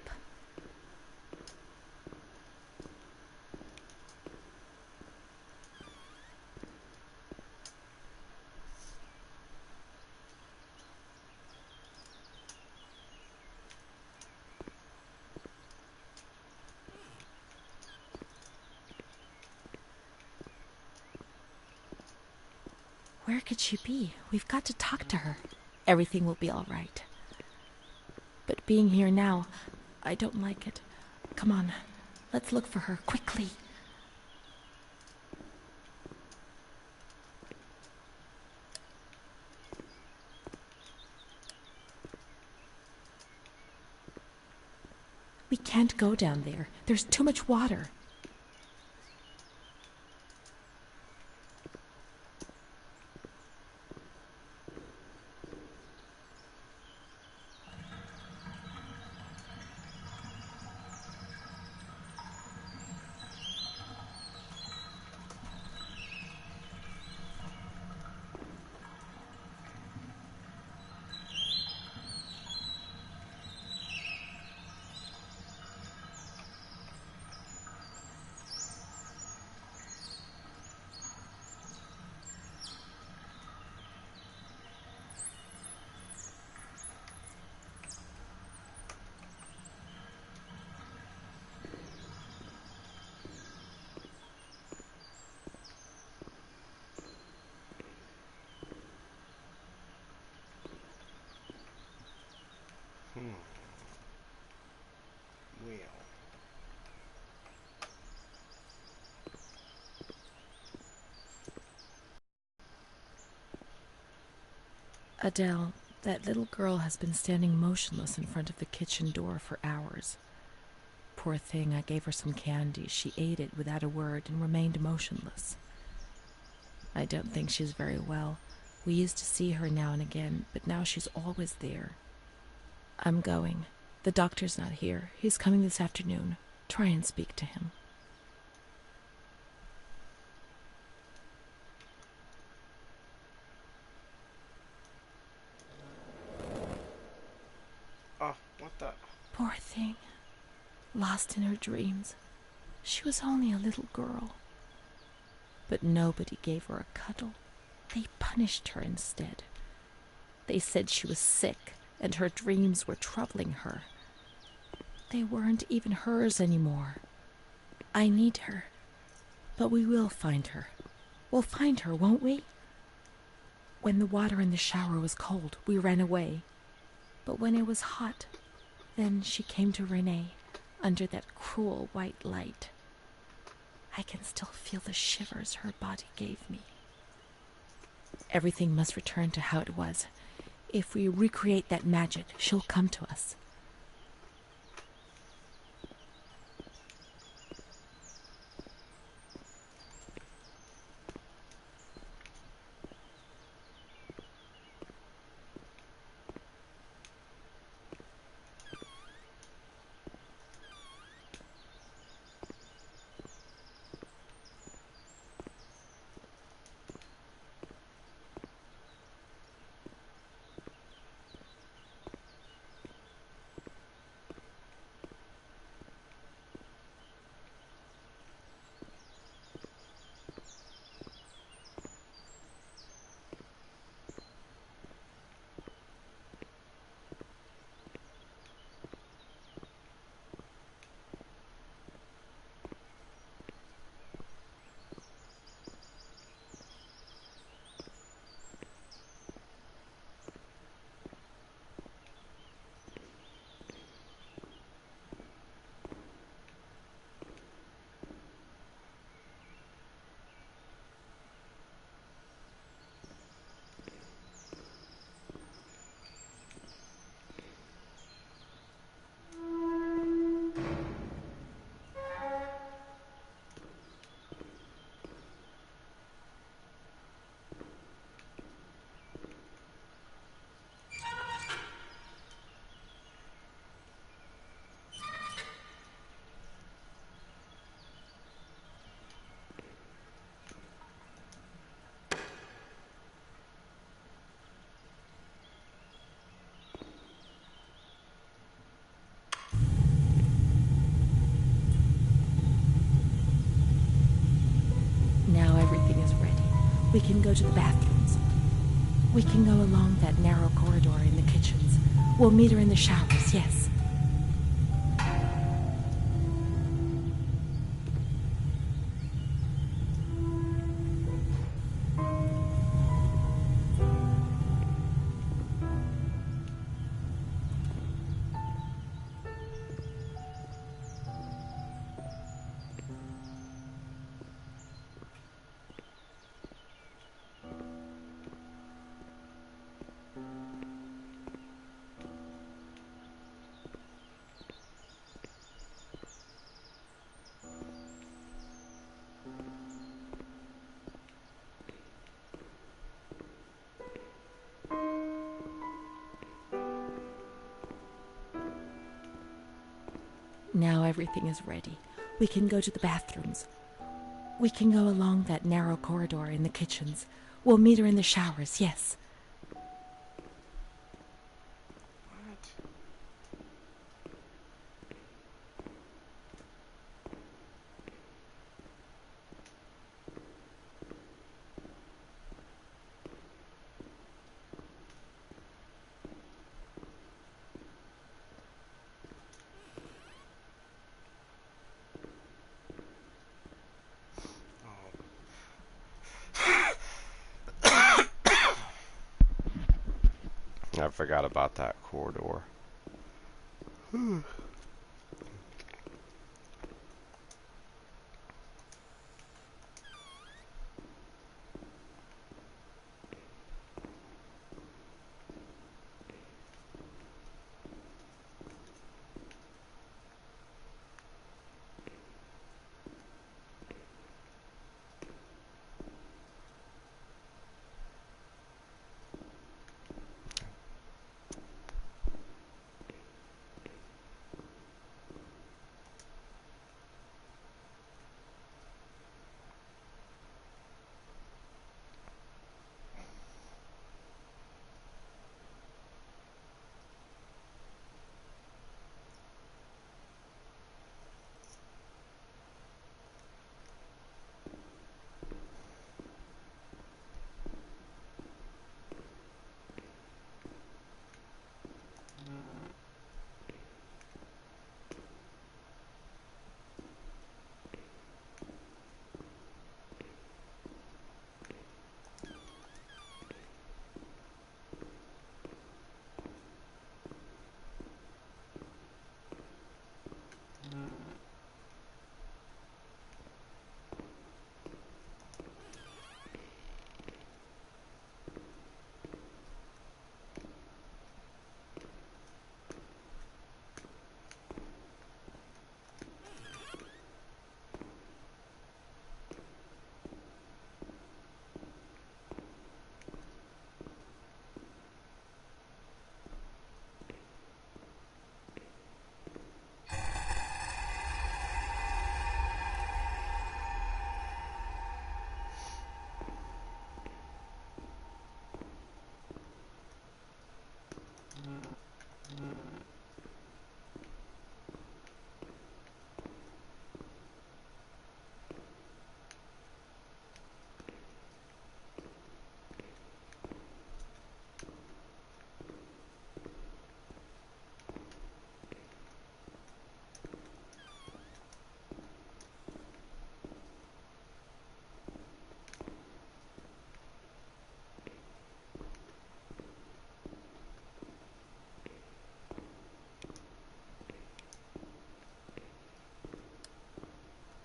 Where could she be? We've got to talk to her. Everything will be all right. But being here now, I don't like it. Come on, let's look for her, quickly. We can't go down there. There's too much water. Well. Adele, That little girl has been standing motionless in front of the kitchen door for hours. Poor thing, I gave her some candy. She ate it without a word and remained motionless. I don't think she's very well. We used to see her now and again, but now she's always there. I'm going. The doctor's not here. He's coming this afternoon. Try and speak to him. Oh, what the? Poor thing. Lost in her dreams. She was only a little girl. But nobody gave her a cuddle. They punished her instead. They said she was sick and her dreams were troubling her. They weren't even hers anymore. I need her. But we will find her. We'll find her, won't we? When the water in the shower was cold, we ran away. But when it was hot, then she came to Renee under that cruel white light. I can still feel the shivers her body gave me. Everything must return to how it was. If we recreate that magic, she'll come to us. Now everything is ready. We can go to the bathrooms. We can go along that narrow corridor in the kitchens. We'll meet her in the showers, yes. Now everything is ready. We can go to the bathrooms. We can go along that narrow corridor in the kitchens. We'll meet her in the showers, yes. I forgot about that corridor.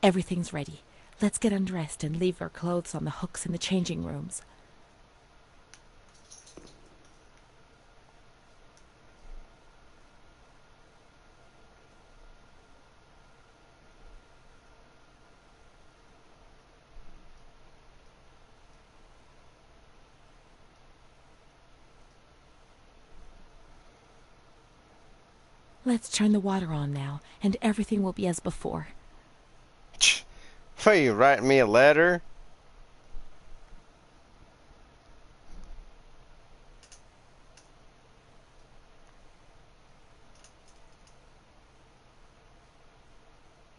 Everything's ready. Let's get undressed and leave our clothes on the hooks in the changing rooms. Let's turn the water on now, and everything will be as before. What, you writing me a letter?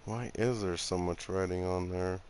Why is there so much writing on there?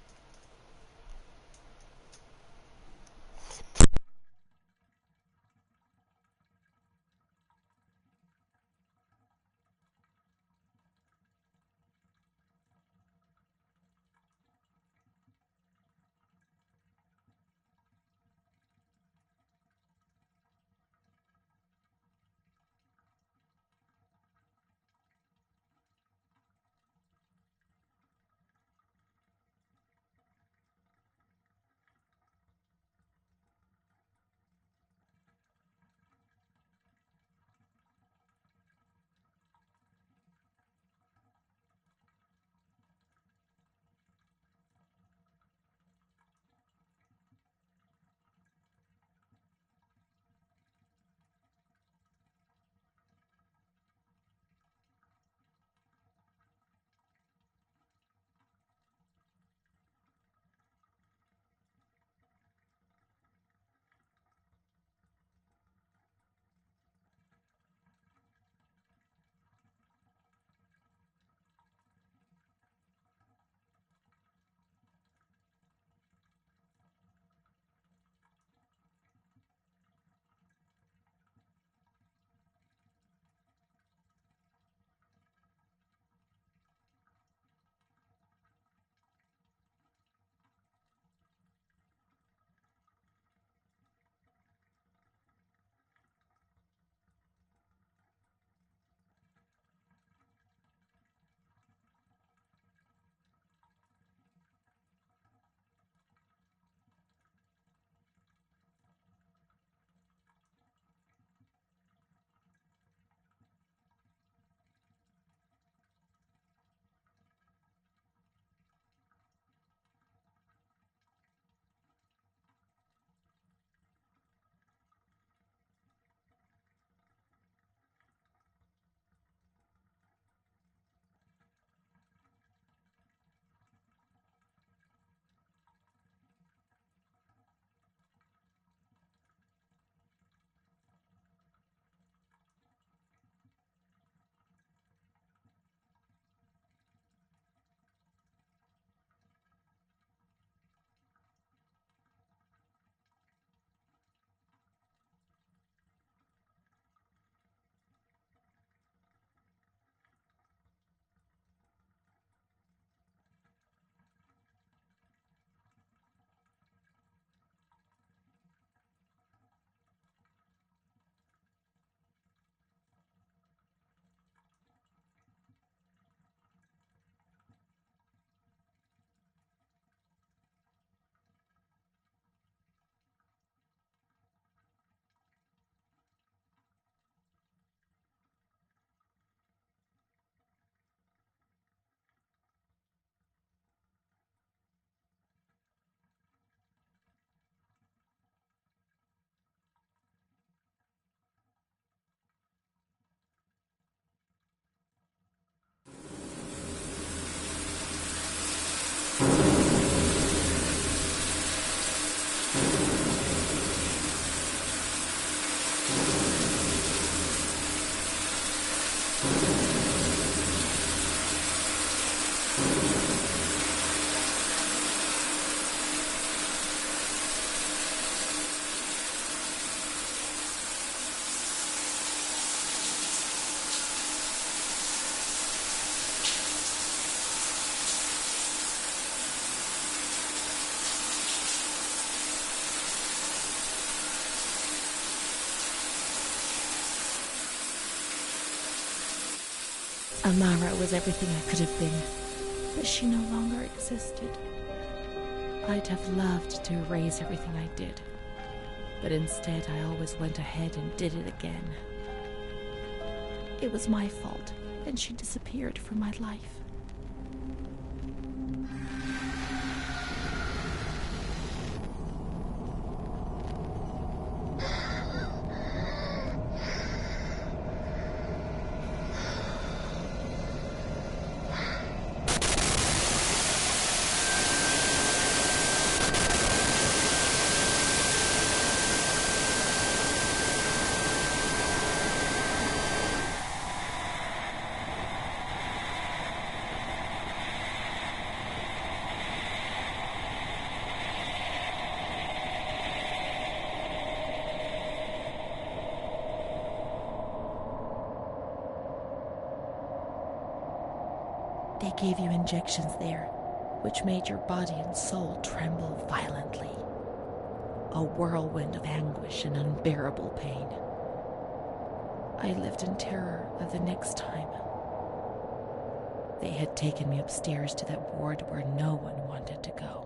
Amara was everything I could have been. but she no longer existed. I'd have loved to erase everything I did, but instead I always went ahead and did it again. It was my fault, and she disappeared from my life. They gave you injections there, which made your body and soul tremble violently. A whirlwind of anguish and unbearable pain. I lived in terror of the next time. They had taken me upstairs to that ward where no one wanted to go.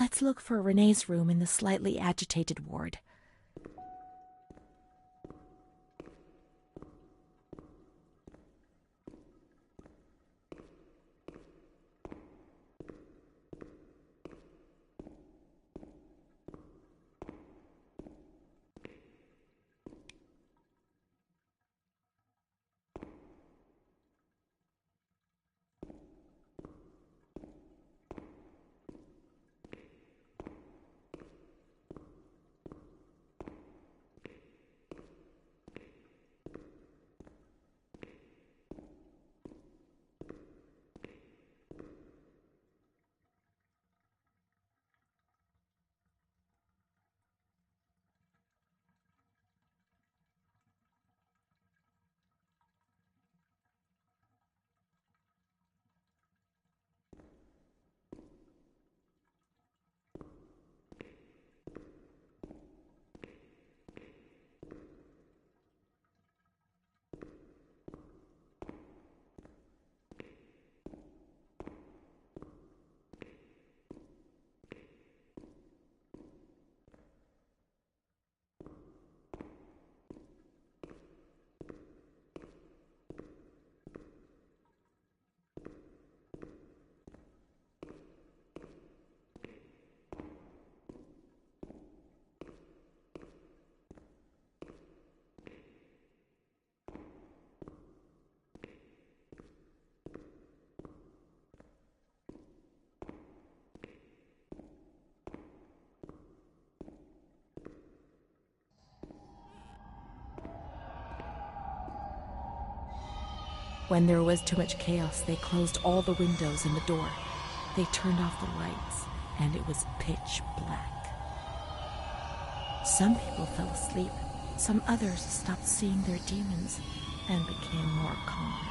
Let's look for Renee's room in the slightly agitated ward. When there was too much chaos, they closed all the windows and the door. They turned off the lights, and it was pitch black. Some people fell asleep. Some others stopped seeing their demons and became more calm.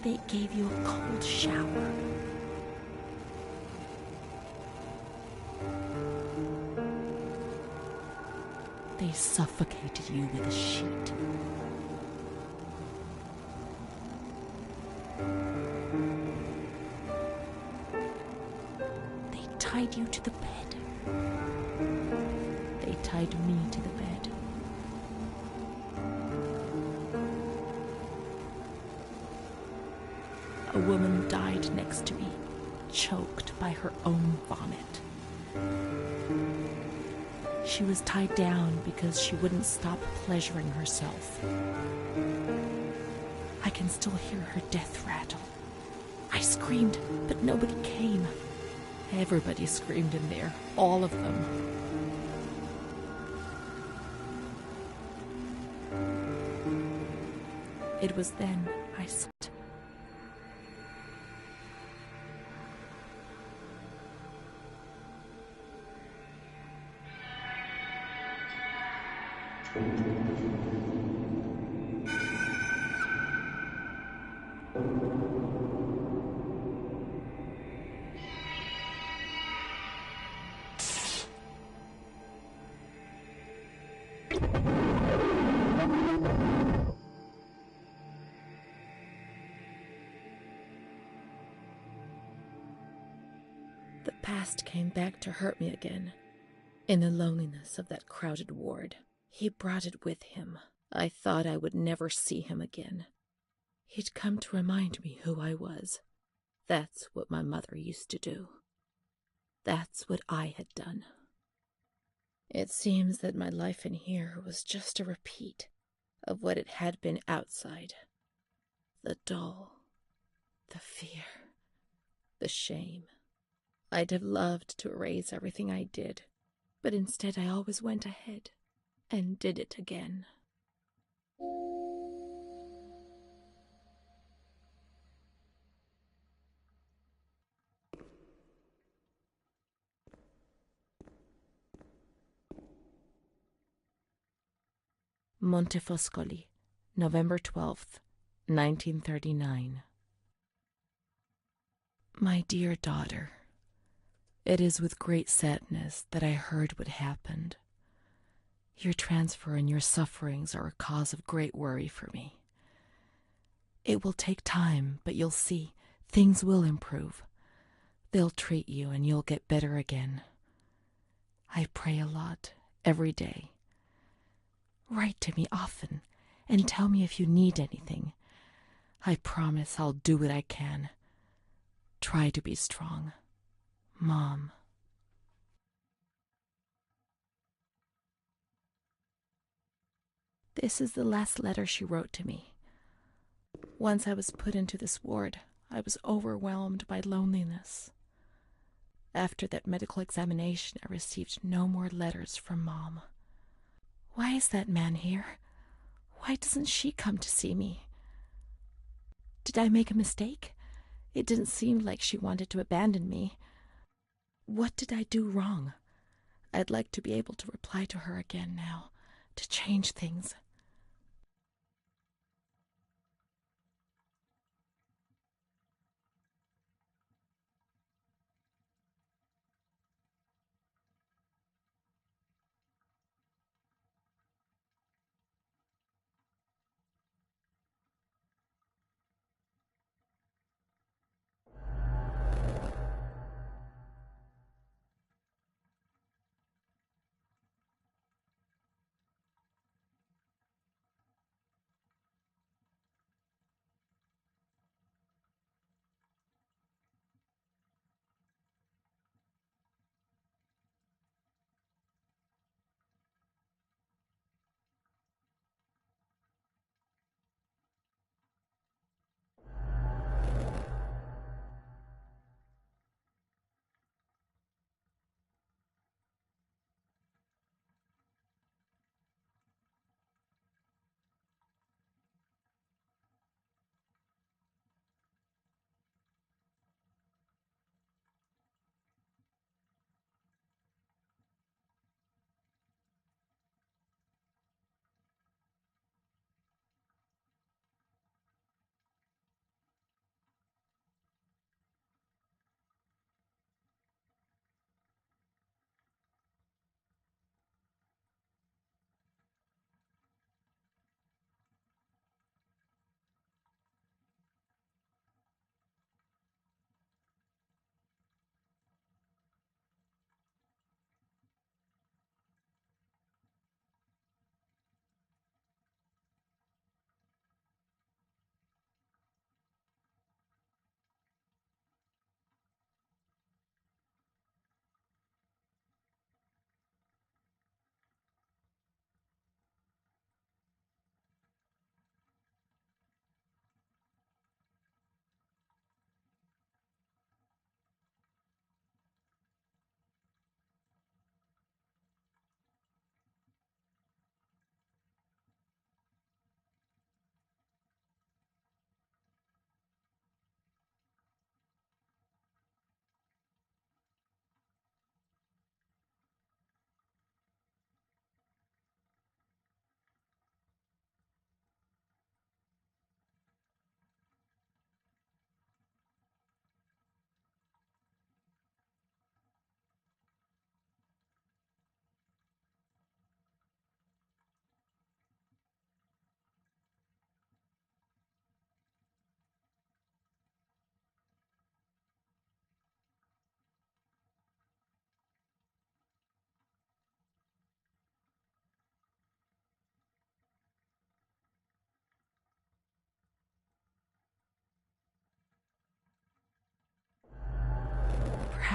They gave you a cold shower. They suffocated you with a sheet. They tied you to the bed. They tied me to the bed. A woman died next to me, choked by her own vomit. She was tied down because she wouldn't stop pleasuring herself. I can still hear her death rattle. I screamed, but nobody came. Everybody screamed in there, all of them. It was then I saw. The past came back to hurt me again. In the loneliness of that crowded ward, he brought it with him. I thought I would never see him again. He'd come to remind me who I was. That's what my mother used to do. That's what I had done. It seems that my life in here was just a repeat of what it had been outside. The dull, the fear, the shame. I'd have loved to erase everything I did, but instead I always went ahead and did it again. Montefoscoli, November 12th, 1939. My dear daughter, it is with great sadness that I heard what happened. Your transfer and your sufferings are a cause of great worry for me. It will take time, but you'll see, things will improve. They'll treat you and you'll get better again. I pray a lot, every day. Write to me often and tell me if you need anything. I promise I'll do what I can. Try to be strong. Mom. This is the last letter she wrote to me. Once I was put into this ward, I was overwhelmed by loneliness. After that medical examination, I received no more letters from Mom. Why is that man here? Why doesn't she come to see me? Did I make a mistake? It didn't seem like she wanted to abandon me. What did I do wrong? I'd like to be able to reply to her again now, to change things.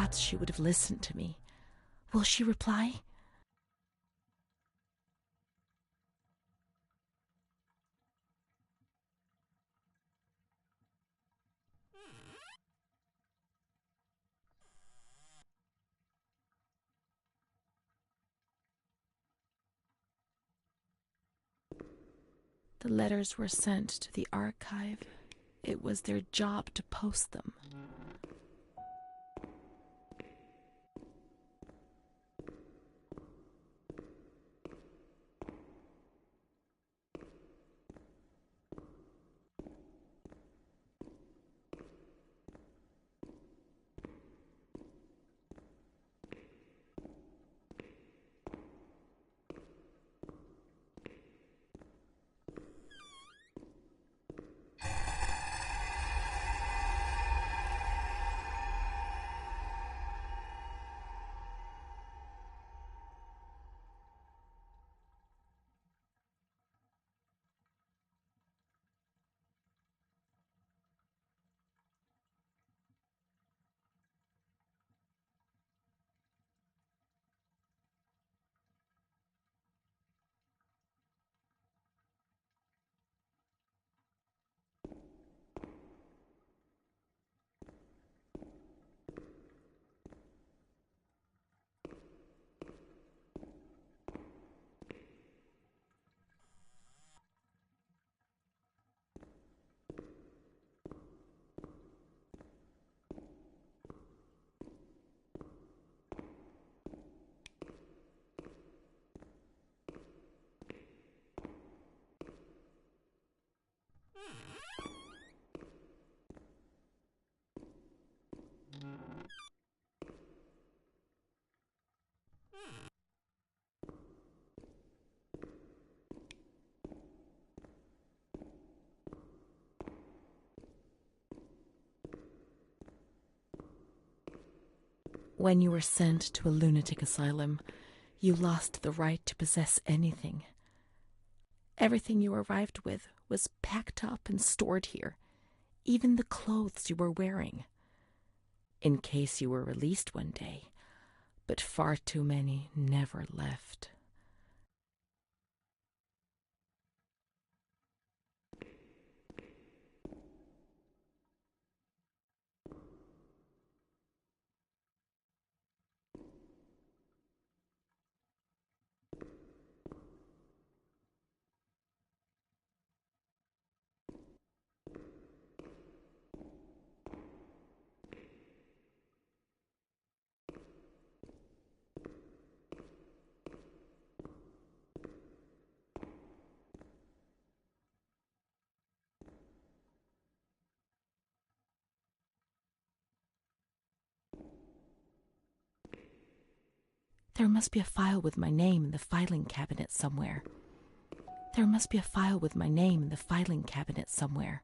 Perhaps she would have listened to me. Will she reply? The letters were sent to the archive. It was their job to post them. When you were sent to a lunatic asylum, you lost the right to possess anything. Everything you arrived with was packed up and stored here, even the clothes you were wearing, in case you were released one day, but far too many never left. There must be a file with my name in the filing cabinet somewhere. There must be a file with my name in the filing cabinet somewhere.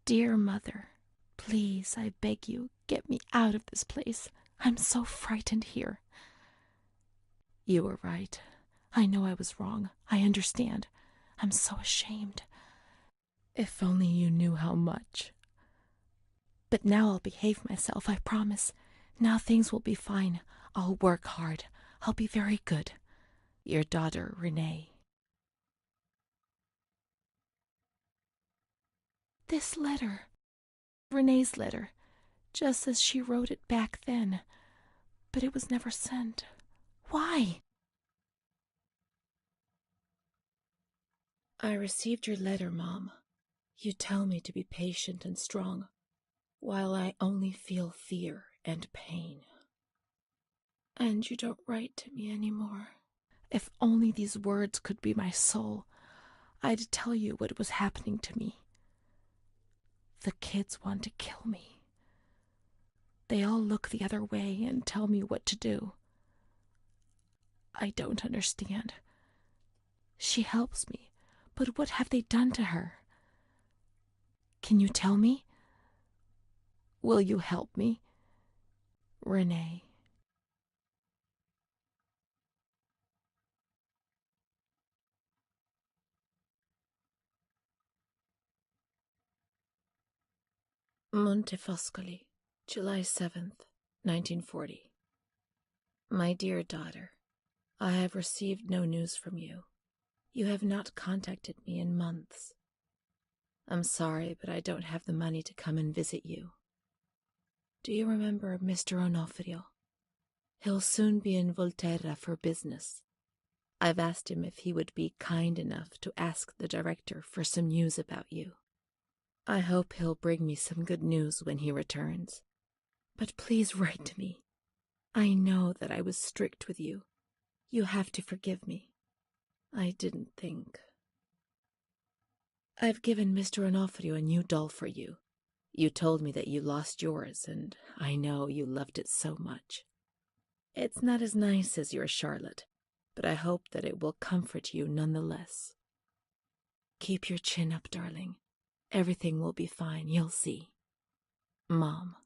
Dear Mother, please, I beg you, get me out of this place. I'm so frightened here. You were right. I know I was wrong. I understand. I'm so ashamed. If only you knew how much. But now I'll behave myself, I promise. Now things will be fine. I'll work hard. I'll be very good. Your daughter, Renee. This letter. Renee's letter. Just as she wrote it back then. But it was never sent. Why? I received your letter, Mom. You tell me to be patient and strong, while I only feel fear and pain. And you don't write to me anymore. If only these words could be my soul, I'd tell you what was happening to me. The kids want to kill me. They all look the other way and tell me what to do. I don't understand. She helps me, but what have they done to her? Can you tell me? Will you help me? Renee. Montefoscoli, July 7th, 1940. My dear daughter, I have received no news from you. You have not contacted me in months. I'm sorry, but I don't have the money to come and visit you. Do you remember Mr. Onofrio? He'll soon be in Volterra for business. I've asked him if he would be kind enough to ask the director for some news about you. I hope he'll bring me some good news when he returns. But please write to me. I know that I was strict with you. You have to forgive me. I didn't think. I've given Mr. Onofrio a new doll for you. You told me that you lost yours, and I know you loved it so much. It's not as nice as your Charlotte, but I hope that it will comfort you nonetheless. Keep your chin up, darling. Everything will be fine, you'll see. Mom.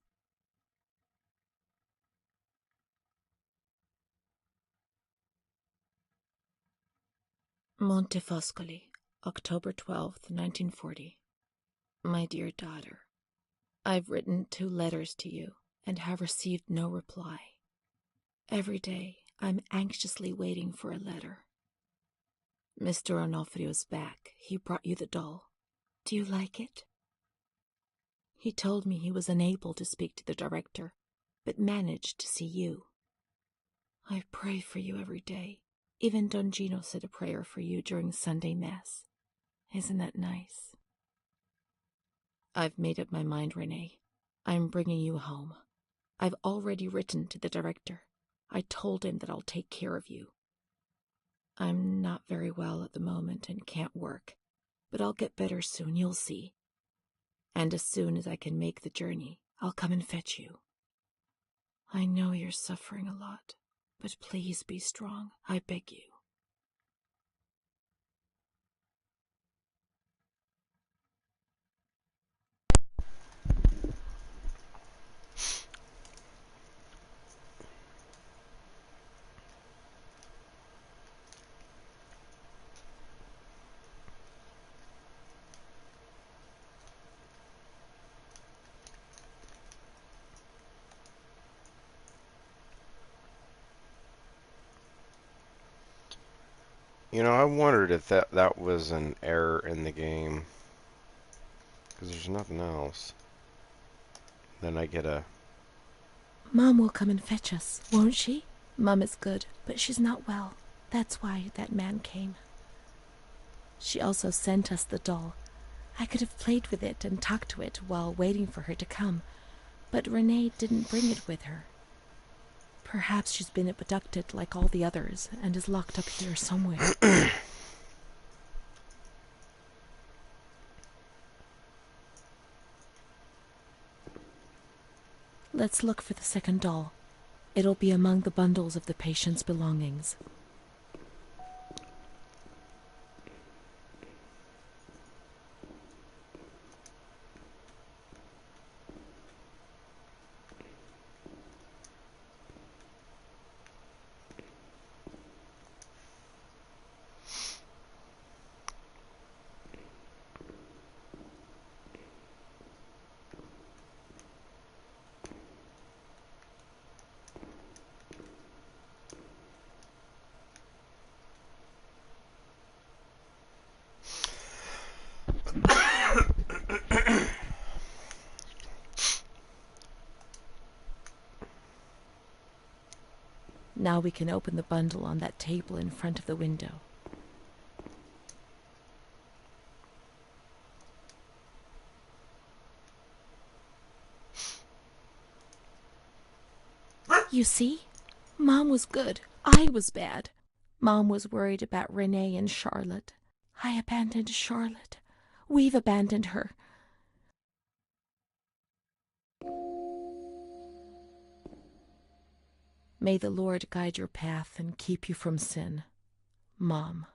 Montefoscoli, October 12th, 1940. My dear daughter, I've written 2 letters to you and have received no reply. Every day I'm anxiously waiting for a letter. Mr. Onofrio's back. He brought you the doll. Do you like it? He told me he was unable to speak to the director, but managed to see you. I pray for you every day. Even Don Gino said a prayer for you during Sunday Mass. Isn't that nice? I've made up my mind, Renee. I'm bringing you home. I've already written to the director. I told him that I'll take care of you. I'm not very well at the moment and can't work, but I'll get better soon, you'll see. And as soon as I can make the journey, I'll come and fetch you. I know you're suffering a lot, but please be strong, I beg you. You know, I wondered if that was an error in the game. Because there's nothing else. Then I get a... Mom will come and fetch us, won't she? Mom is good, but she's not well. That's why that man came. She also sent us the doll. I could have played with it and talked to it while waiting for her to come, but Renee didn't bring it with her. Perhaps she's been abducted like all the others and is locked up here somewhere. Let's look for the second doll. It'll be among the bundles of the patient's belongings. Now we can open the bundle on that table in front of the window. You see? Mom was good. I was bad. Mom was worried about Renee and Charlotte. I abandoned Charlotte. We've abandoned her. May the Lord guide your path and keep you from sin. Mom.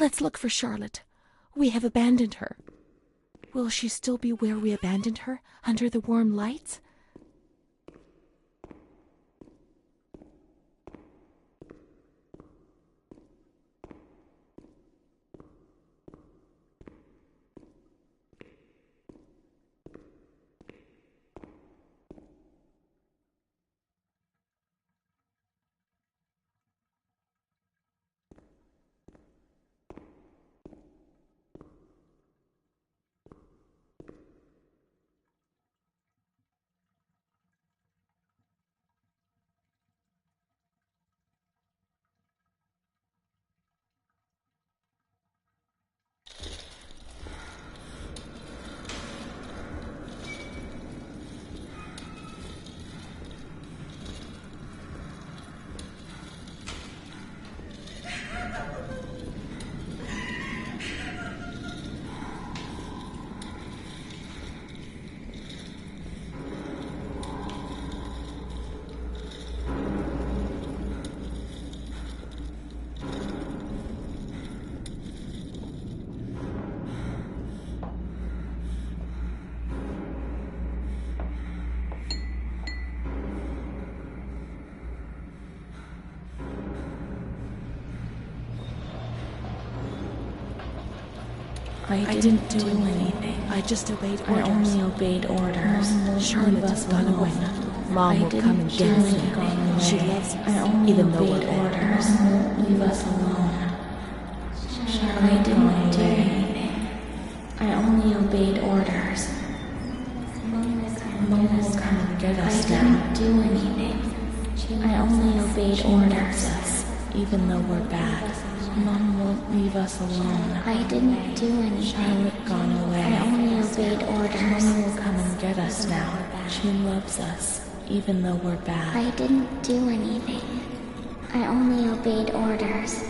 Let's look for Charlotte. We have abandoned her. Will she still be where we abandoned her, under the warm lights? I didn't do anything. I just obeyed I orders. only obeyed orders. Mom won't Charlotte leave has us gone alone. away. Mom will come and get us Charlotte gone now. away. She loves I us, only even though we're obeyed bad. orders. Mom won't leave us alone. I didn't do anything. I only obeyed orders. Mom will come and get us now. I didn't do anything. I only obeyed orders. Even though we're bad. Mom won't leave us alone. I didn't do anything. Charlotte gone away. I only obeyed orders. Mom will come and get us now. She loves us, even though we're bad. I didn't do anything. I only obeyed orders.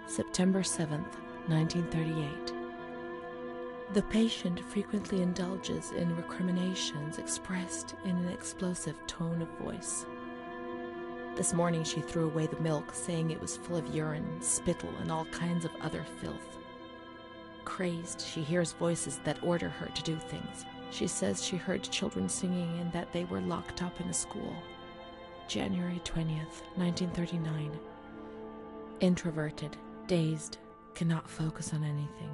September 7th, 1938. The patient frequently indulges in recriminations expressed in an explosive tone of voice. This morning she threw away the milk, saying it was full of urine, spittle, and all kinds of other filth. Crazed, she hears voices that order her to do things. She says she heard children singing and that they were locked up in a school. January 20th, 1939. Introverted, dazed, cannot focus on anything.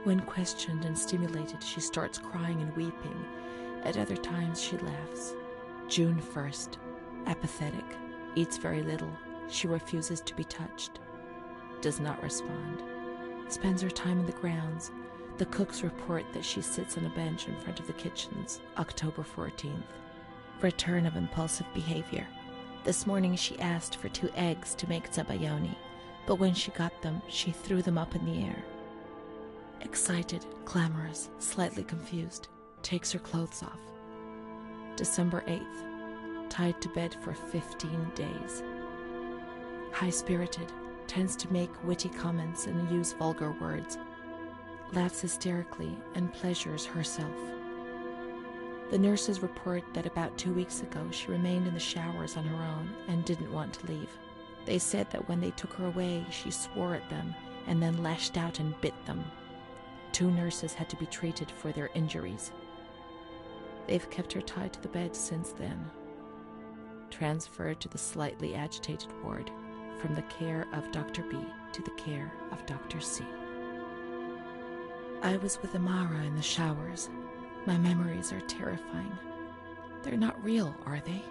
When questioned and stimulated, she starts crying and weeping. At other times, she laughs. June 1st. Apathetic. Eats very little. She refuses to be touched. Does not respond. Spends her time in the grounds. The cooks report that she sits on a bench in front of the kitchens. October 14th. Return of impulsive behavior. This morning she asked for 2 eggs to make zabayoni, but when she got them, she threw them up in the air. Excited, clamorous, slightly confused, takes her clothes off. December 8th, tied to bed for 15 days. High-spirited, tends to make witty comments and use vulgar words, laughs hysterically and pleasures herself. The nurses report that about 2 weeks ago she remained in the showers on her own and didn't want to leave. They said that when they took her away, she swore at them and then lashed out and bit them. 2 nurses had to be treated for their injuries. They've kept her tied to the bed since then. Transferred to the slightly agitated ward, from the care of Dr. B to the care of Dr. C. I was with Amara in the showers. My memories are terrifying. They're not real, are they?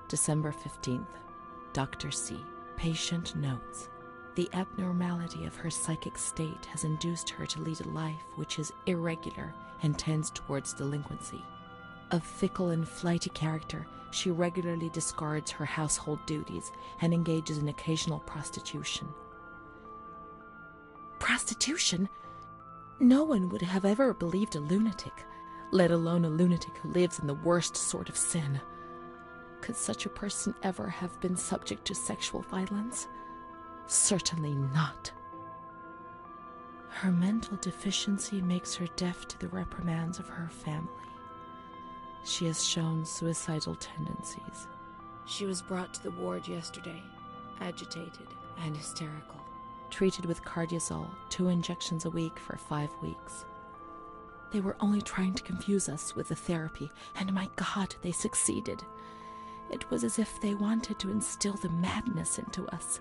December 15th. Dr. C. Patient notes. The abnormality of her psychic state has induced her to lead a life which is irregular and tends towards delinquency. Of fickle and flighty character, she regularly discards her household duties and engages in occasional prostitution. Prostitution? No one would have ever believed a lunatic, let alone a lunatic who lives in the worst sort of sin. Could such a person ever have been subject to sexual violence? Certainly not. Her mental deficiency makes her deaf to the reprimands of her family. She has shown suicidal tendencies. She was brought to the ward yesterday, agitated and hysterical. Treated with cardiazol, 2 injections a week for 5 weeks. They were only trying to confuse us with the therapy, and my God, they succeeded. It was as if they wanted to instill the madness into us.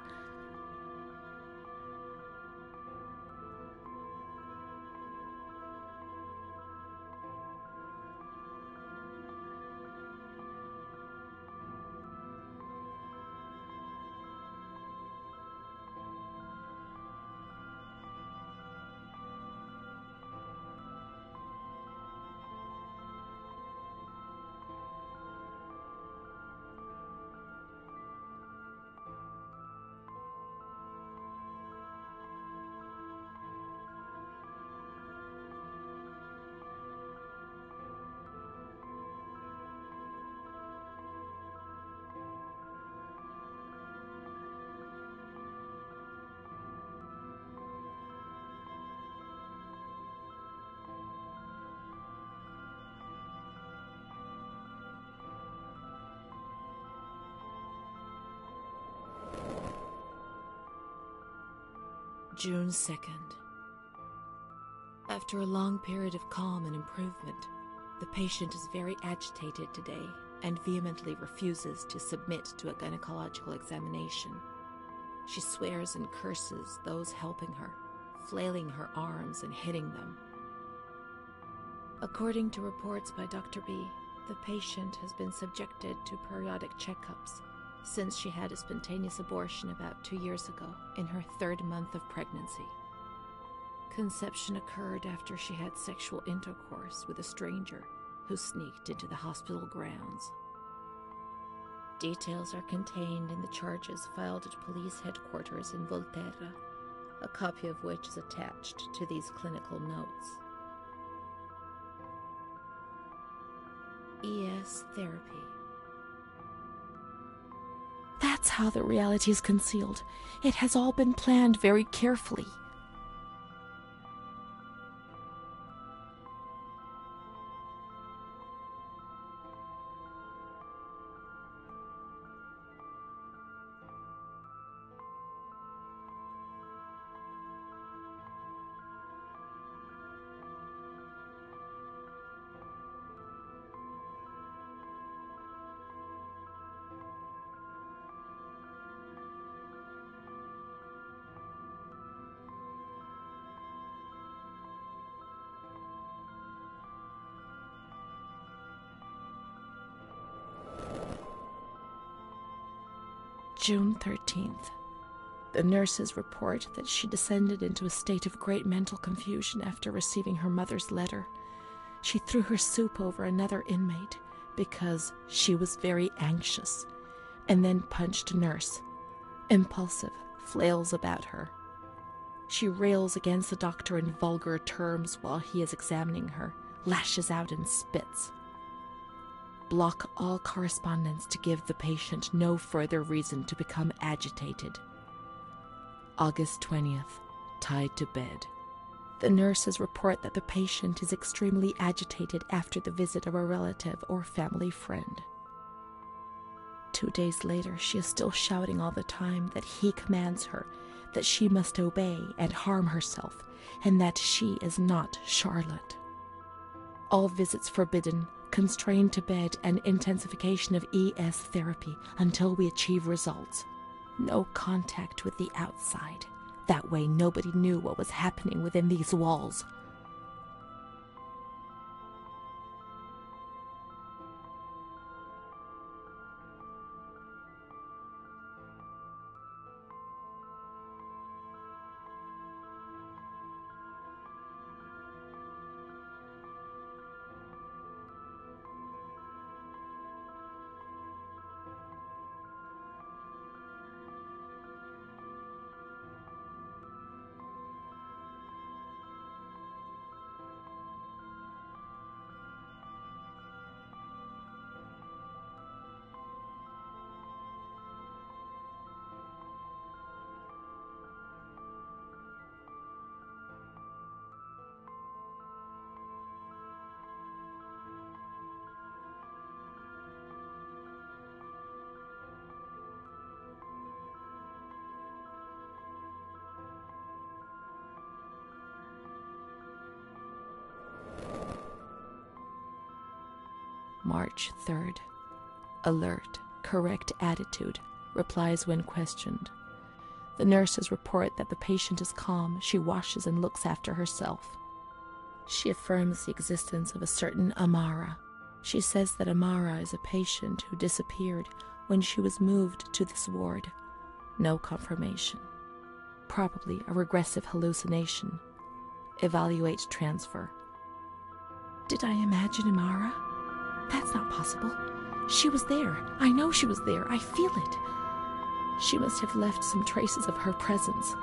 June 2nd. After a long period of calm and improvement, the patient is very agitated today and vehemently refuses to submit to a gynecological examination. She swears and curses those helping her, flailing her arms and hitting them. According to reports by Dr. B, the patient has been subjected to periodic checkups since she had a spontaneous abortion about 2 years ago in her 3rd month of pregnancy. Conception occurred after she had sexual intercourse with a stranger who sneaked into the hospital grounds. Details are contained in the charges filed at police headquarters in Volterra, a copy of which is attached to these clinical notes. ES therapy. That's how the reality is concealed. It has all been planned very carefully. June 13th. The nurses report that she descended into a state of great mental confusion after receiving her mother's letter. She threw her soup over another inmate because she was very anxious, and then punched a nurse. Impulsive, flails about her. She rails against the doctor in vulgar terms while he is examining her, lashes out and spits. Block all correspondence to give the patient no further reason to become agitated. August 20th. Tied to bed. The nurses report that the patient is extremely agitated after the visit of a relative or family friend. 2 days later, she is still shouting all the time that he commands her, that she must obey and harm herself, and that she is not Charlotte. All visits forbidden, constrained to bed, and intensification of ES therapy until we achieve results. No contact with the outside. That way nobody knew what was happening within these walls. March 3rd. Alert, correct attitude, replies when questioned. The nurses report that the patient is calm. She washes and looks after herself. She affirms the existence of a certain Amara. She says that Amara is a patient who disappeared when she was moved to this ward. No confirmation. Probably a regressive hallucination. Evaluate transfer. Did I imagine Amara? That's not possible. She was there. I know she was there. I feel it. She must have left some traces of her presence.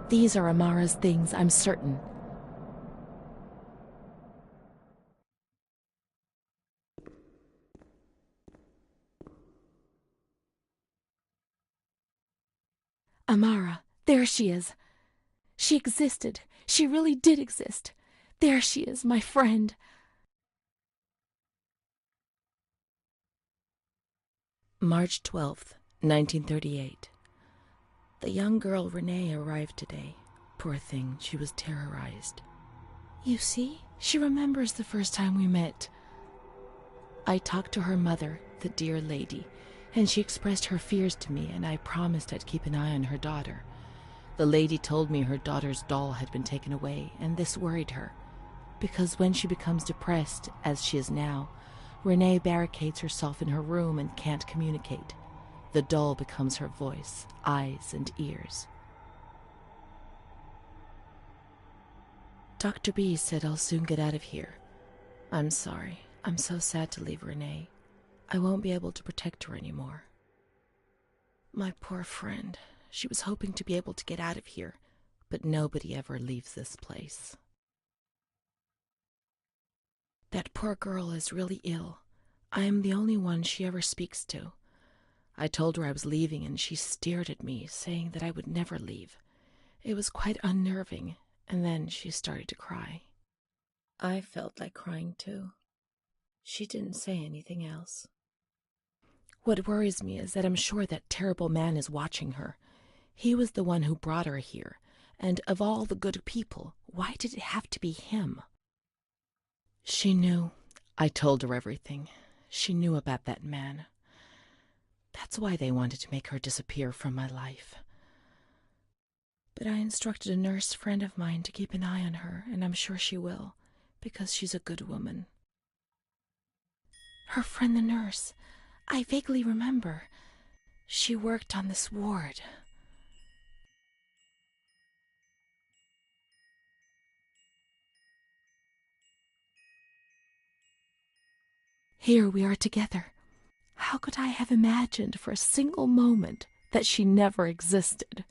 These are Amara's things, I'm certain. Amara, there she is. She existed. She really did exist. There she is, my friend. March 12th, 1938. The young girl Renee arrived today. Poor thing, she was terrorized. You see, she remembers the first time we met. I talked to her mother, the dear lady, and she expressed her fears to me, and I promised I'd keep an eye on her daughter. The lady told me her daughter's doll had been taken away, and this worried her, because when she becomes depressed, as she is now, Renee barricades herself in her room and can't communicate. The doll becomes her voice, eyes, and ears. Dr. B said I'll soon get out of here. I'm sorry. I'm so sad to leave Renee. I won't be able to protect her anymore. My poor friend. She was hoping to be able to get out of here, but nobody ever leaves this place. That poor girl is really ill. I am the only one she ever speaks to. I told her I was leaving, and she stared at me, saying that I would never leave. It was quite unnerving, and then she started to cry. I felt like crying too. She didn't say anything else. What worries me is that I'm sure that terrible man is watching her. He was the one who brought her here, and of all the good people, why did it have to be him? She knew. I told her everything. She knew about that man. That's why they wanted to make her disappear from my life. But I instructed a nurse friend of mine to keep an eye on her, and I'm sure she will, because she's a good woman. Her friend the nurse. I vaguely remember. She worked on this ward. Here we are together. How could I have imagined for a single moment that she never existed?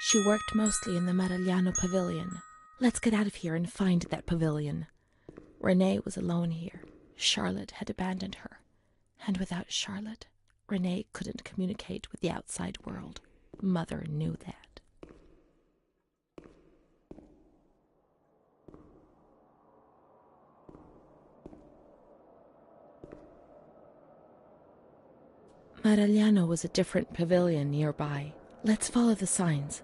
She worked mostly in the Marigliano pavilion. Let's get out of here and find that pavilion. Renee was alone here. Charlotte had abandoned her. And without Charlotte, Renee couldn't communicate with the outside world. Mother knew that. Marigliano was a different pavilion nearby. Let's follow the signs.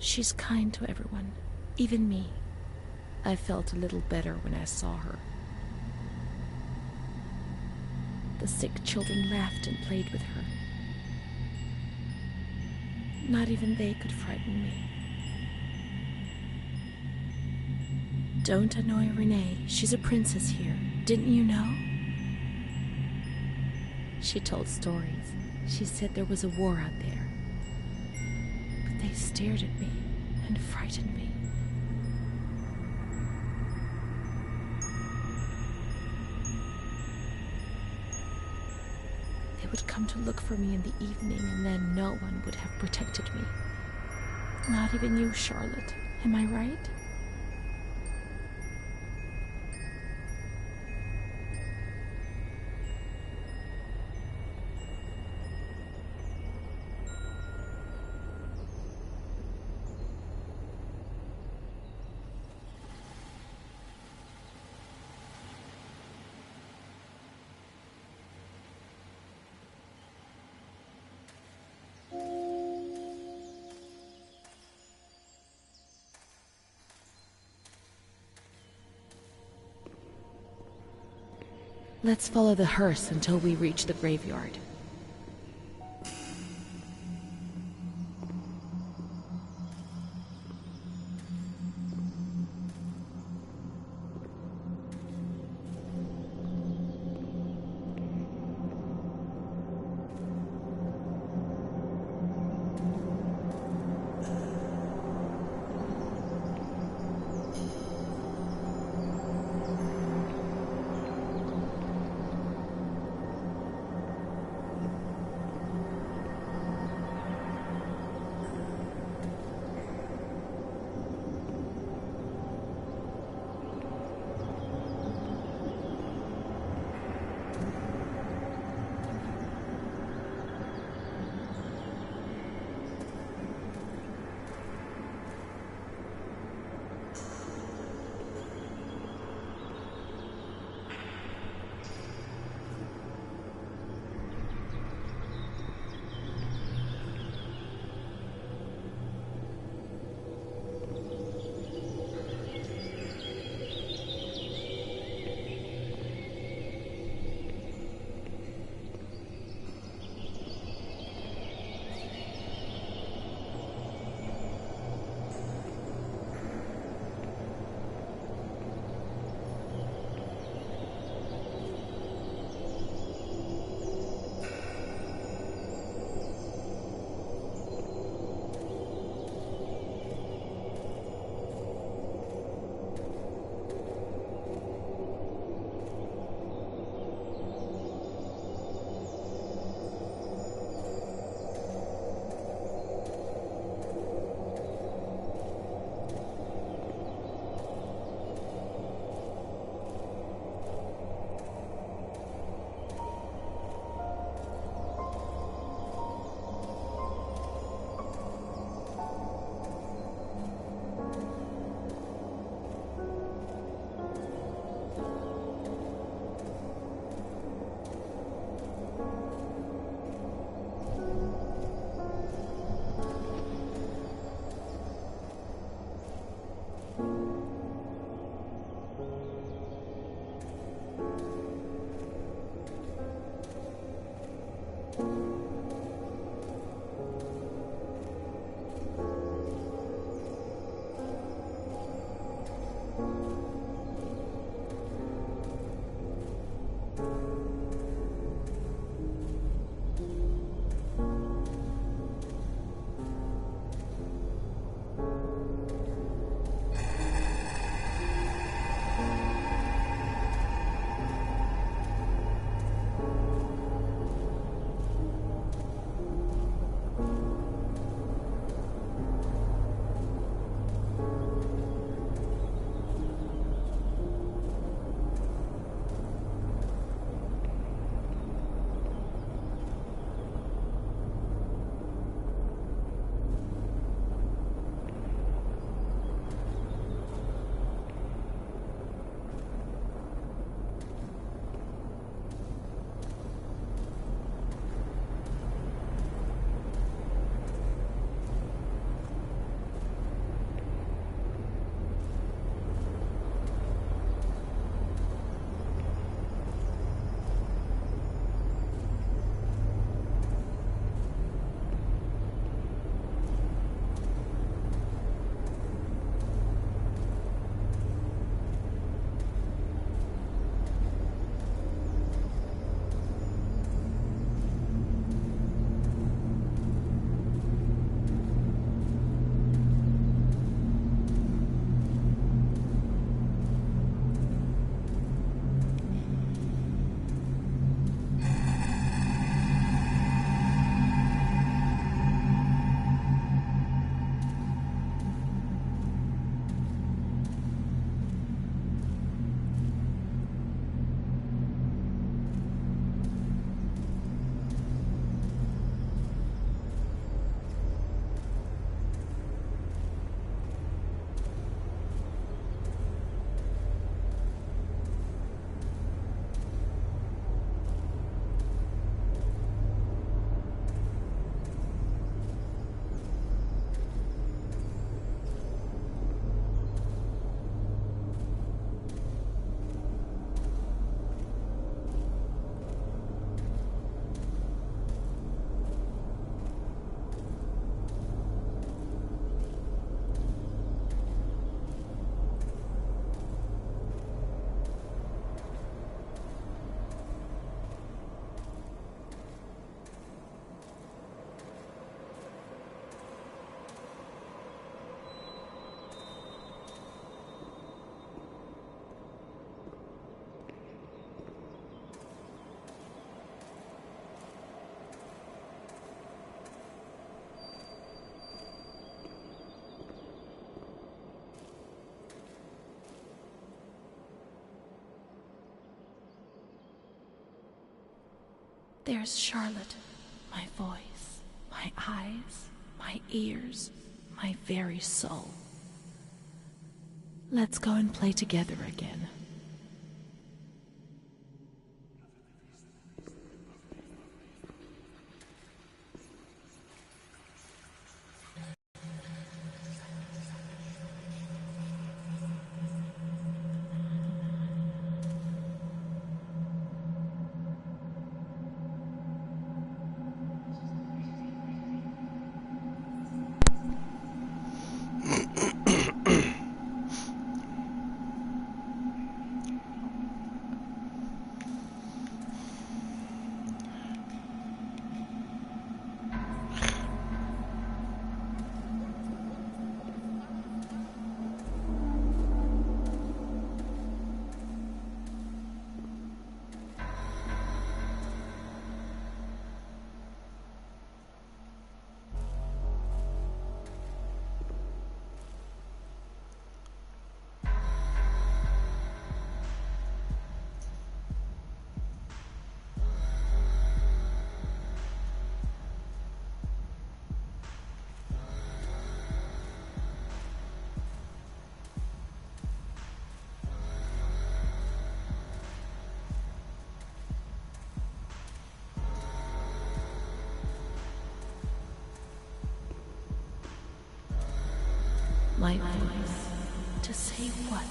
She's kind to everyone, even me. I felt a little better when I saw her. The sick children laughed and played with her. Not even they could frighten me. Don't annoy Renee. She's a princess here. Didn't you know? She told stories. She said there was a war out there. But they stared at me and frightened me. They would come to look for me in the evening, and then no one would have protected me. Not even you, Charlotte. Am I right? Let's follow the hearse until we reach the graveyard. There's Charlotte, my voice, my eyes, my ears, my very soul. Let's go and play together again. My voice, to say what?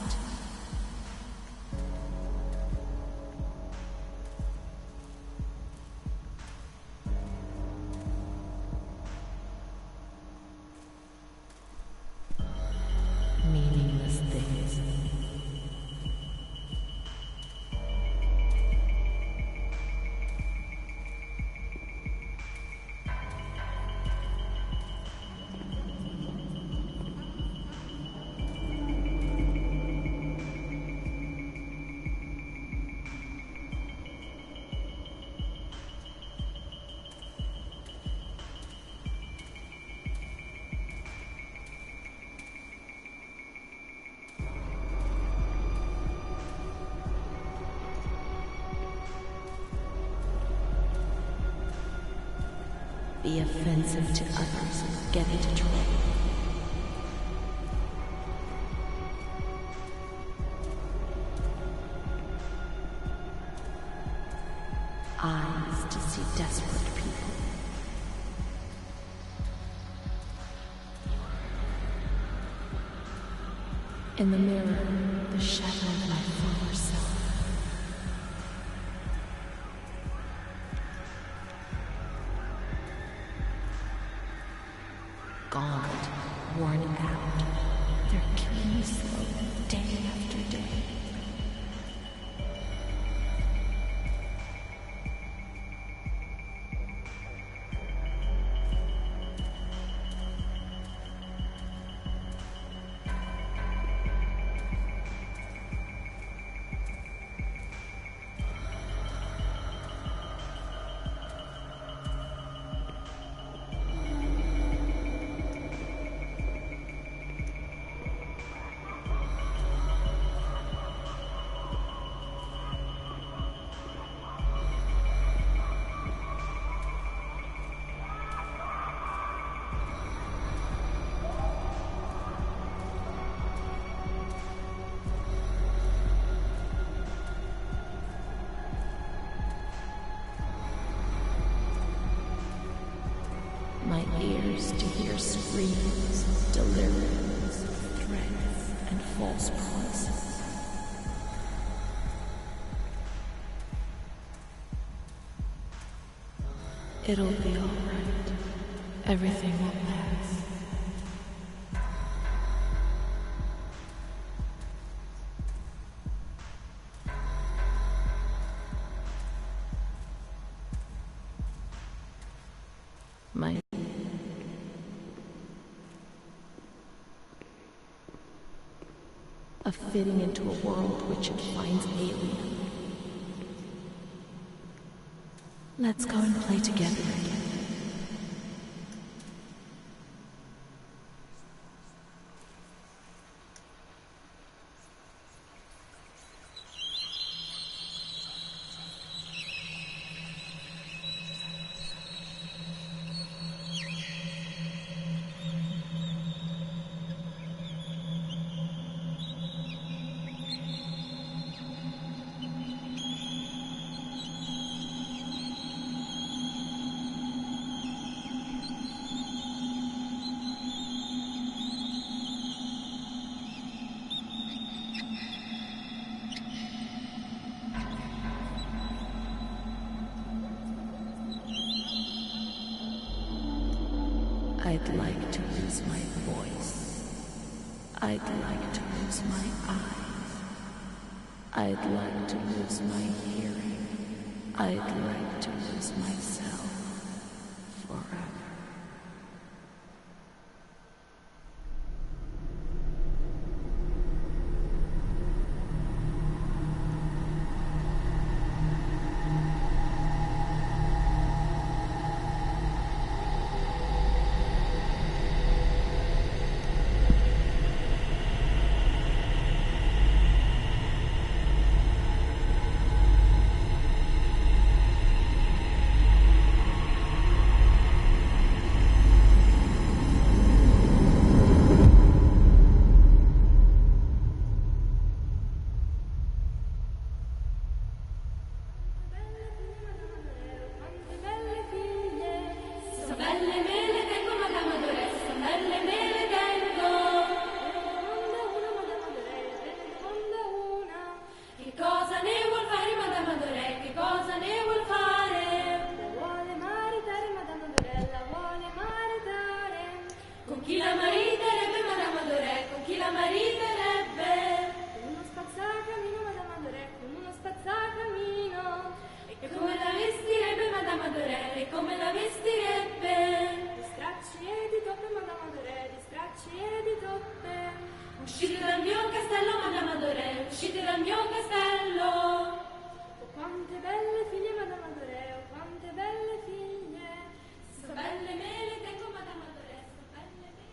Meaningless things. Be offensive to others, get into trouble. Eyes to see desperate people. In the mirror, the shadow of my former self. Gaunt, worn out, they're killing me slow, day after day. My ears to hear screams, deliriums, threats, and false promises. It'll be all right. Everything will pass. My of fitting into a world which it finds alien. Let's go and play together again. I'd like to lose my voice. I'd like to lose my eyes. I'd like to lose my hearing. I'd like to lose myself forever. Uscite dal mio castello, Madame Adoré, uscite dal mio castello. Oh, quante belle figlie, Madame Adoré, oh, quante belle figlie. So belle me le tengo, Madame Adoré, so belle me.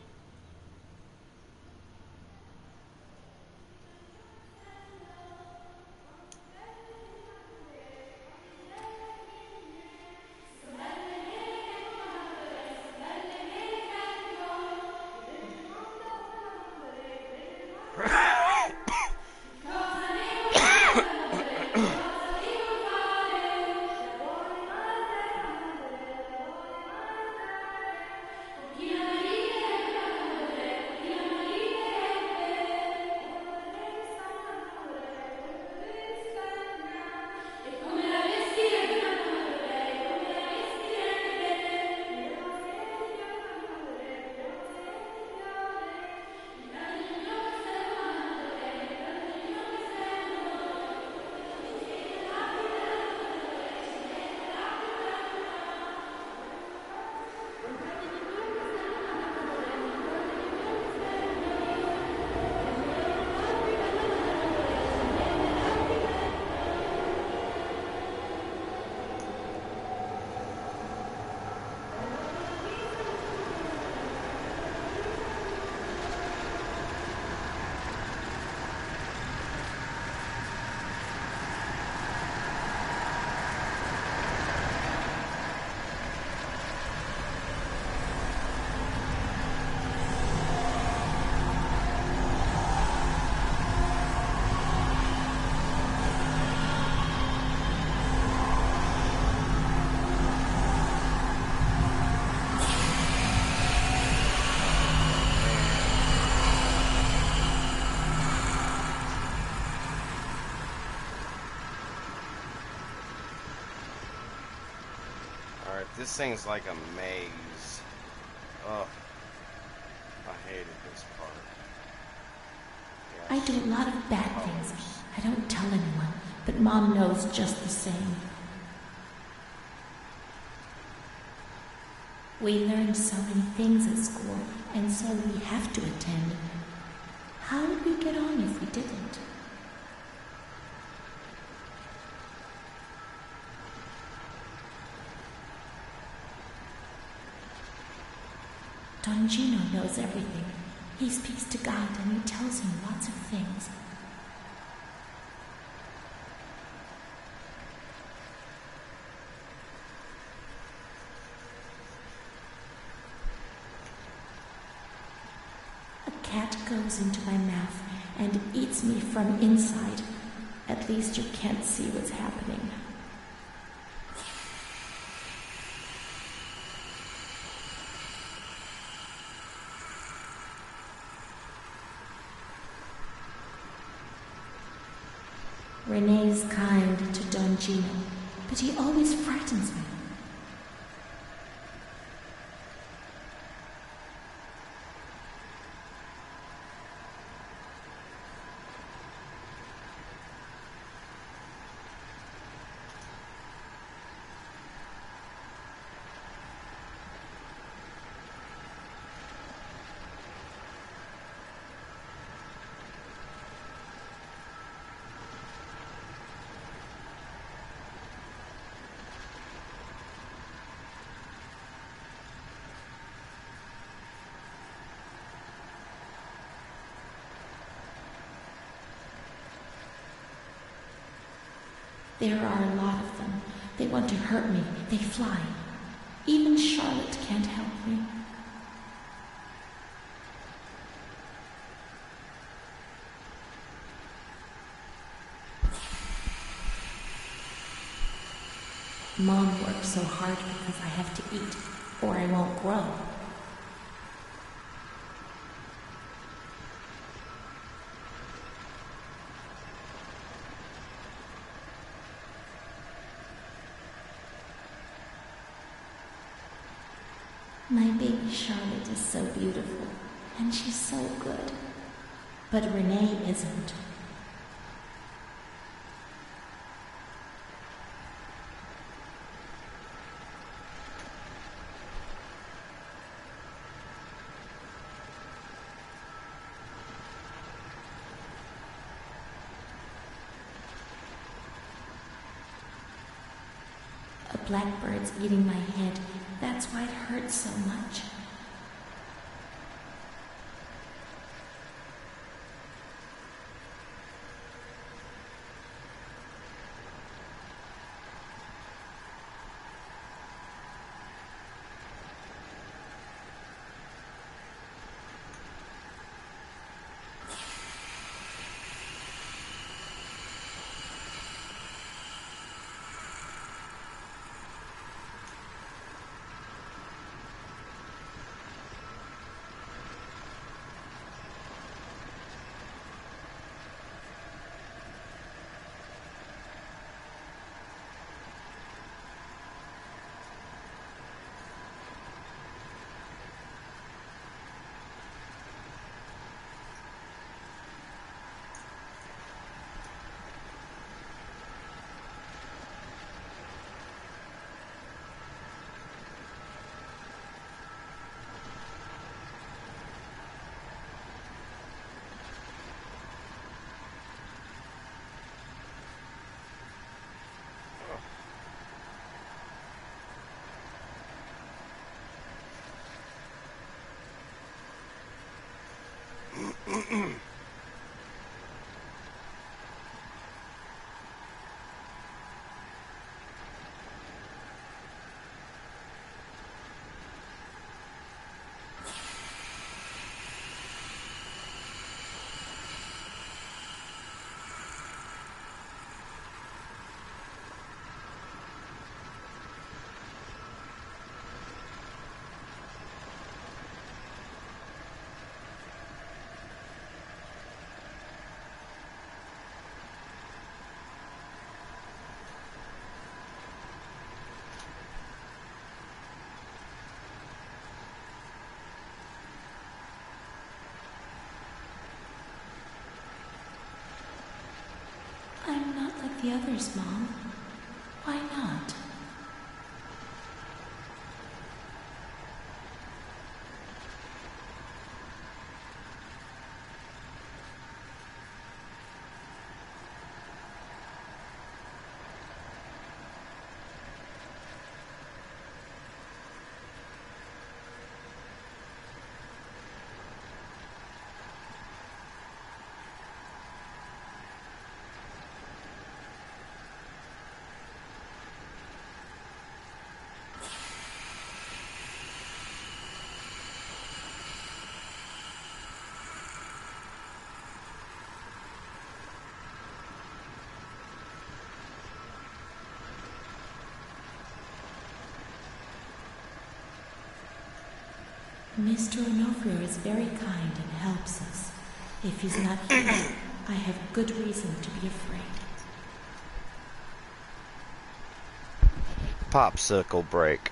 Alright, this thing's like a maze. Ugh. I hated this part. I do a lot of bad things. I don't tell anyone, but Mom knows just the same. We learn so many things at school, and so we have to attend. How would we get on if we didn't? Don Gino knows everything. He speaks to God and he tells him lots of things. A cat goes into my mouth and eats me from inside. At least you can't see what's happening. Rene's kind to Don Gino, but he always frightens me. There are a lot of them. They want to hurt me. They fly. Even Charlotte can't help me. Mom works so hard because I have to eat, or I won't grow. My baby Charlotte is so beautiful, and she's so good. But Renee isn't. A blackbird's eating my head. That's why it hurts so much. I'm not like the others, Mom. Why not? Mr. Onofrio is very kind and helps us. If he's not here, I have good reason to be afraid. Popsicle break.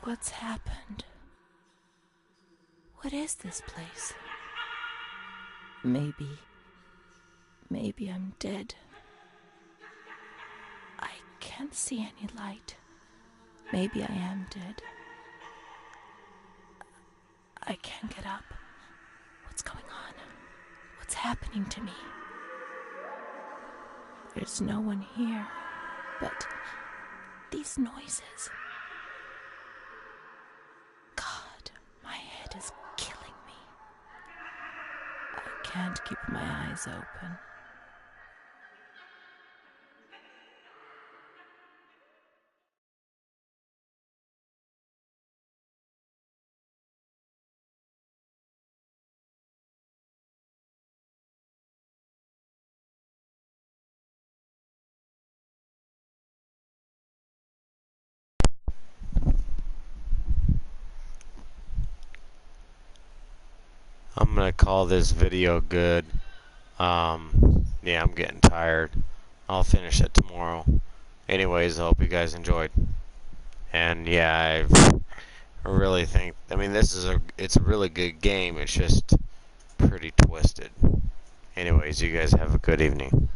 What's happened? What is this place? Maybe I'm dead. I can't see any light. Maybe I am dead. I can't get up. What's going on? What's happening to me? There's no one here, but these noises. God, my head is killing me. I can't keep my eyes open. I'm gonna call this video good. Yeah, I'm getting tired. I'll finish it tomorrow. Anyways, I hope you guys enjoyed. And yeah, I really think, I mean, it's a really good game. It's just pretty twisted. Anyways, you guys have a good evening.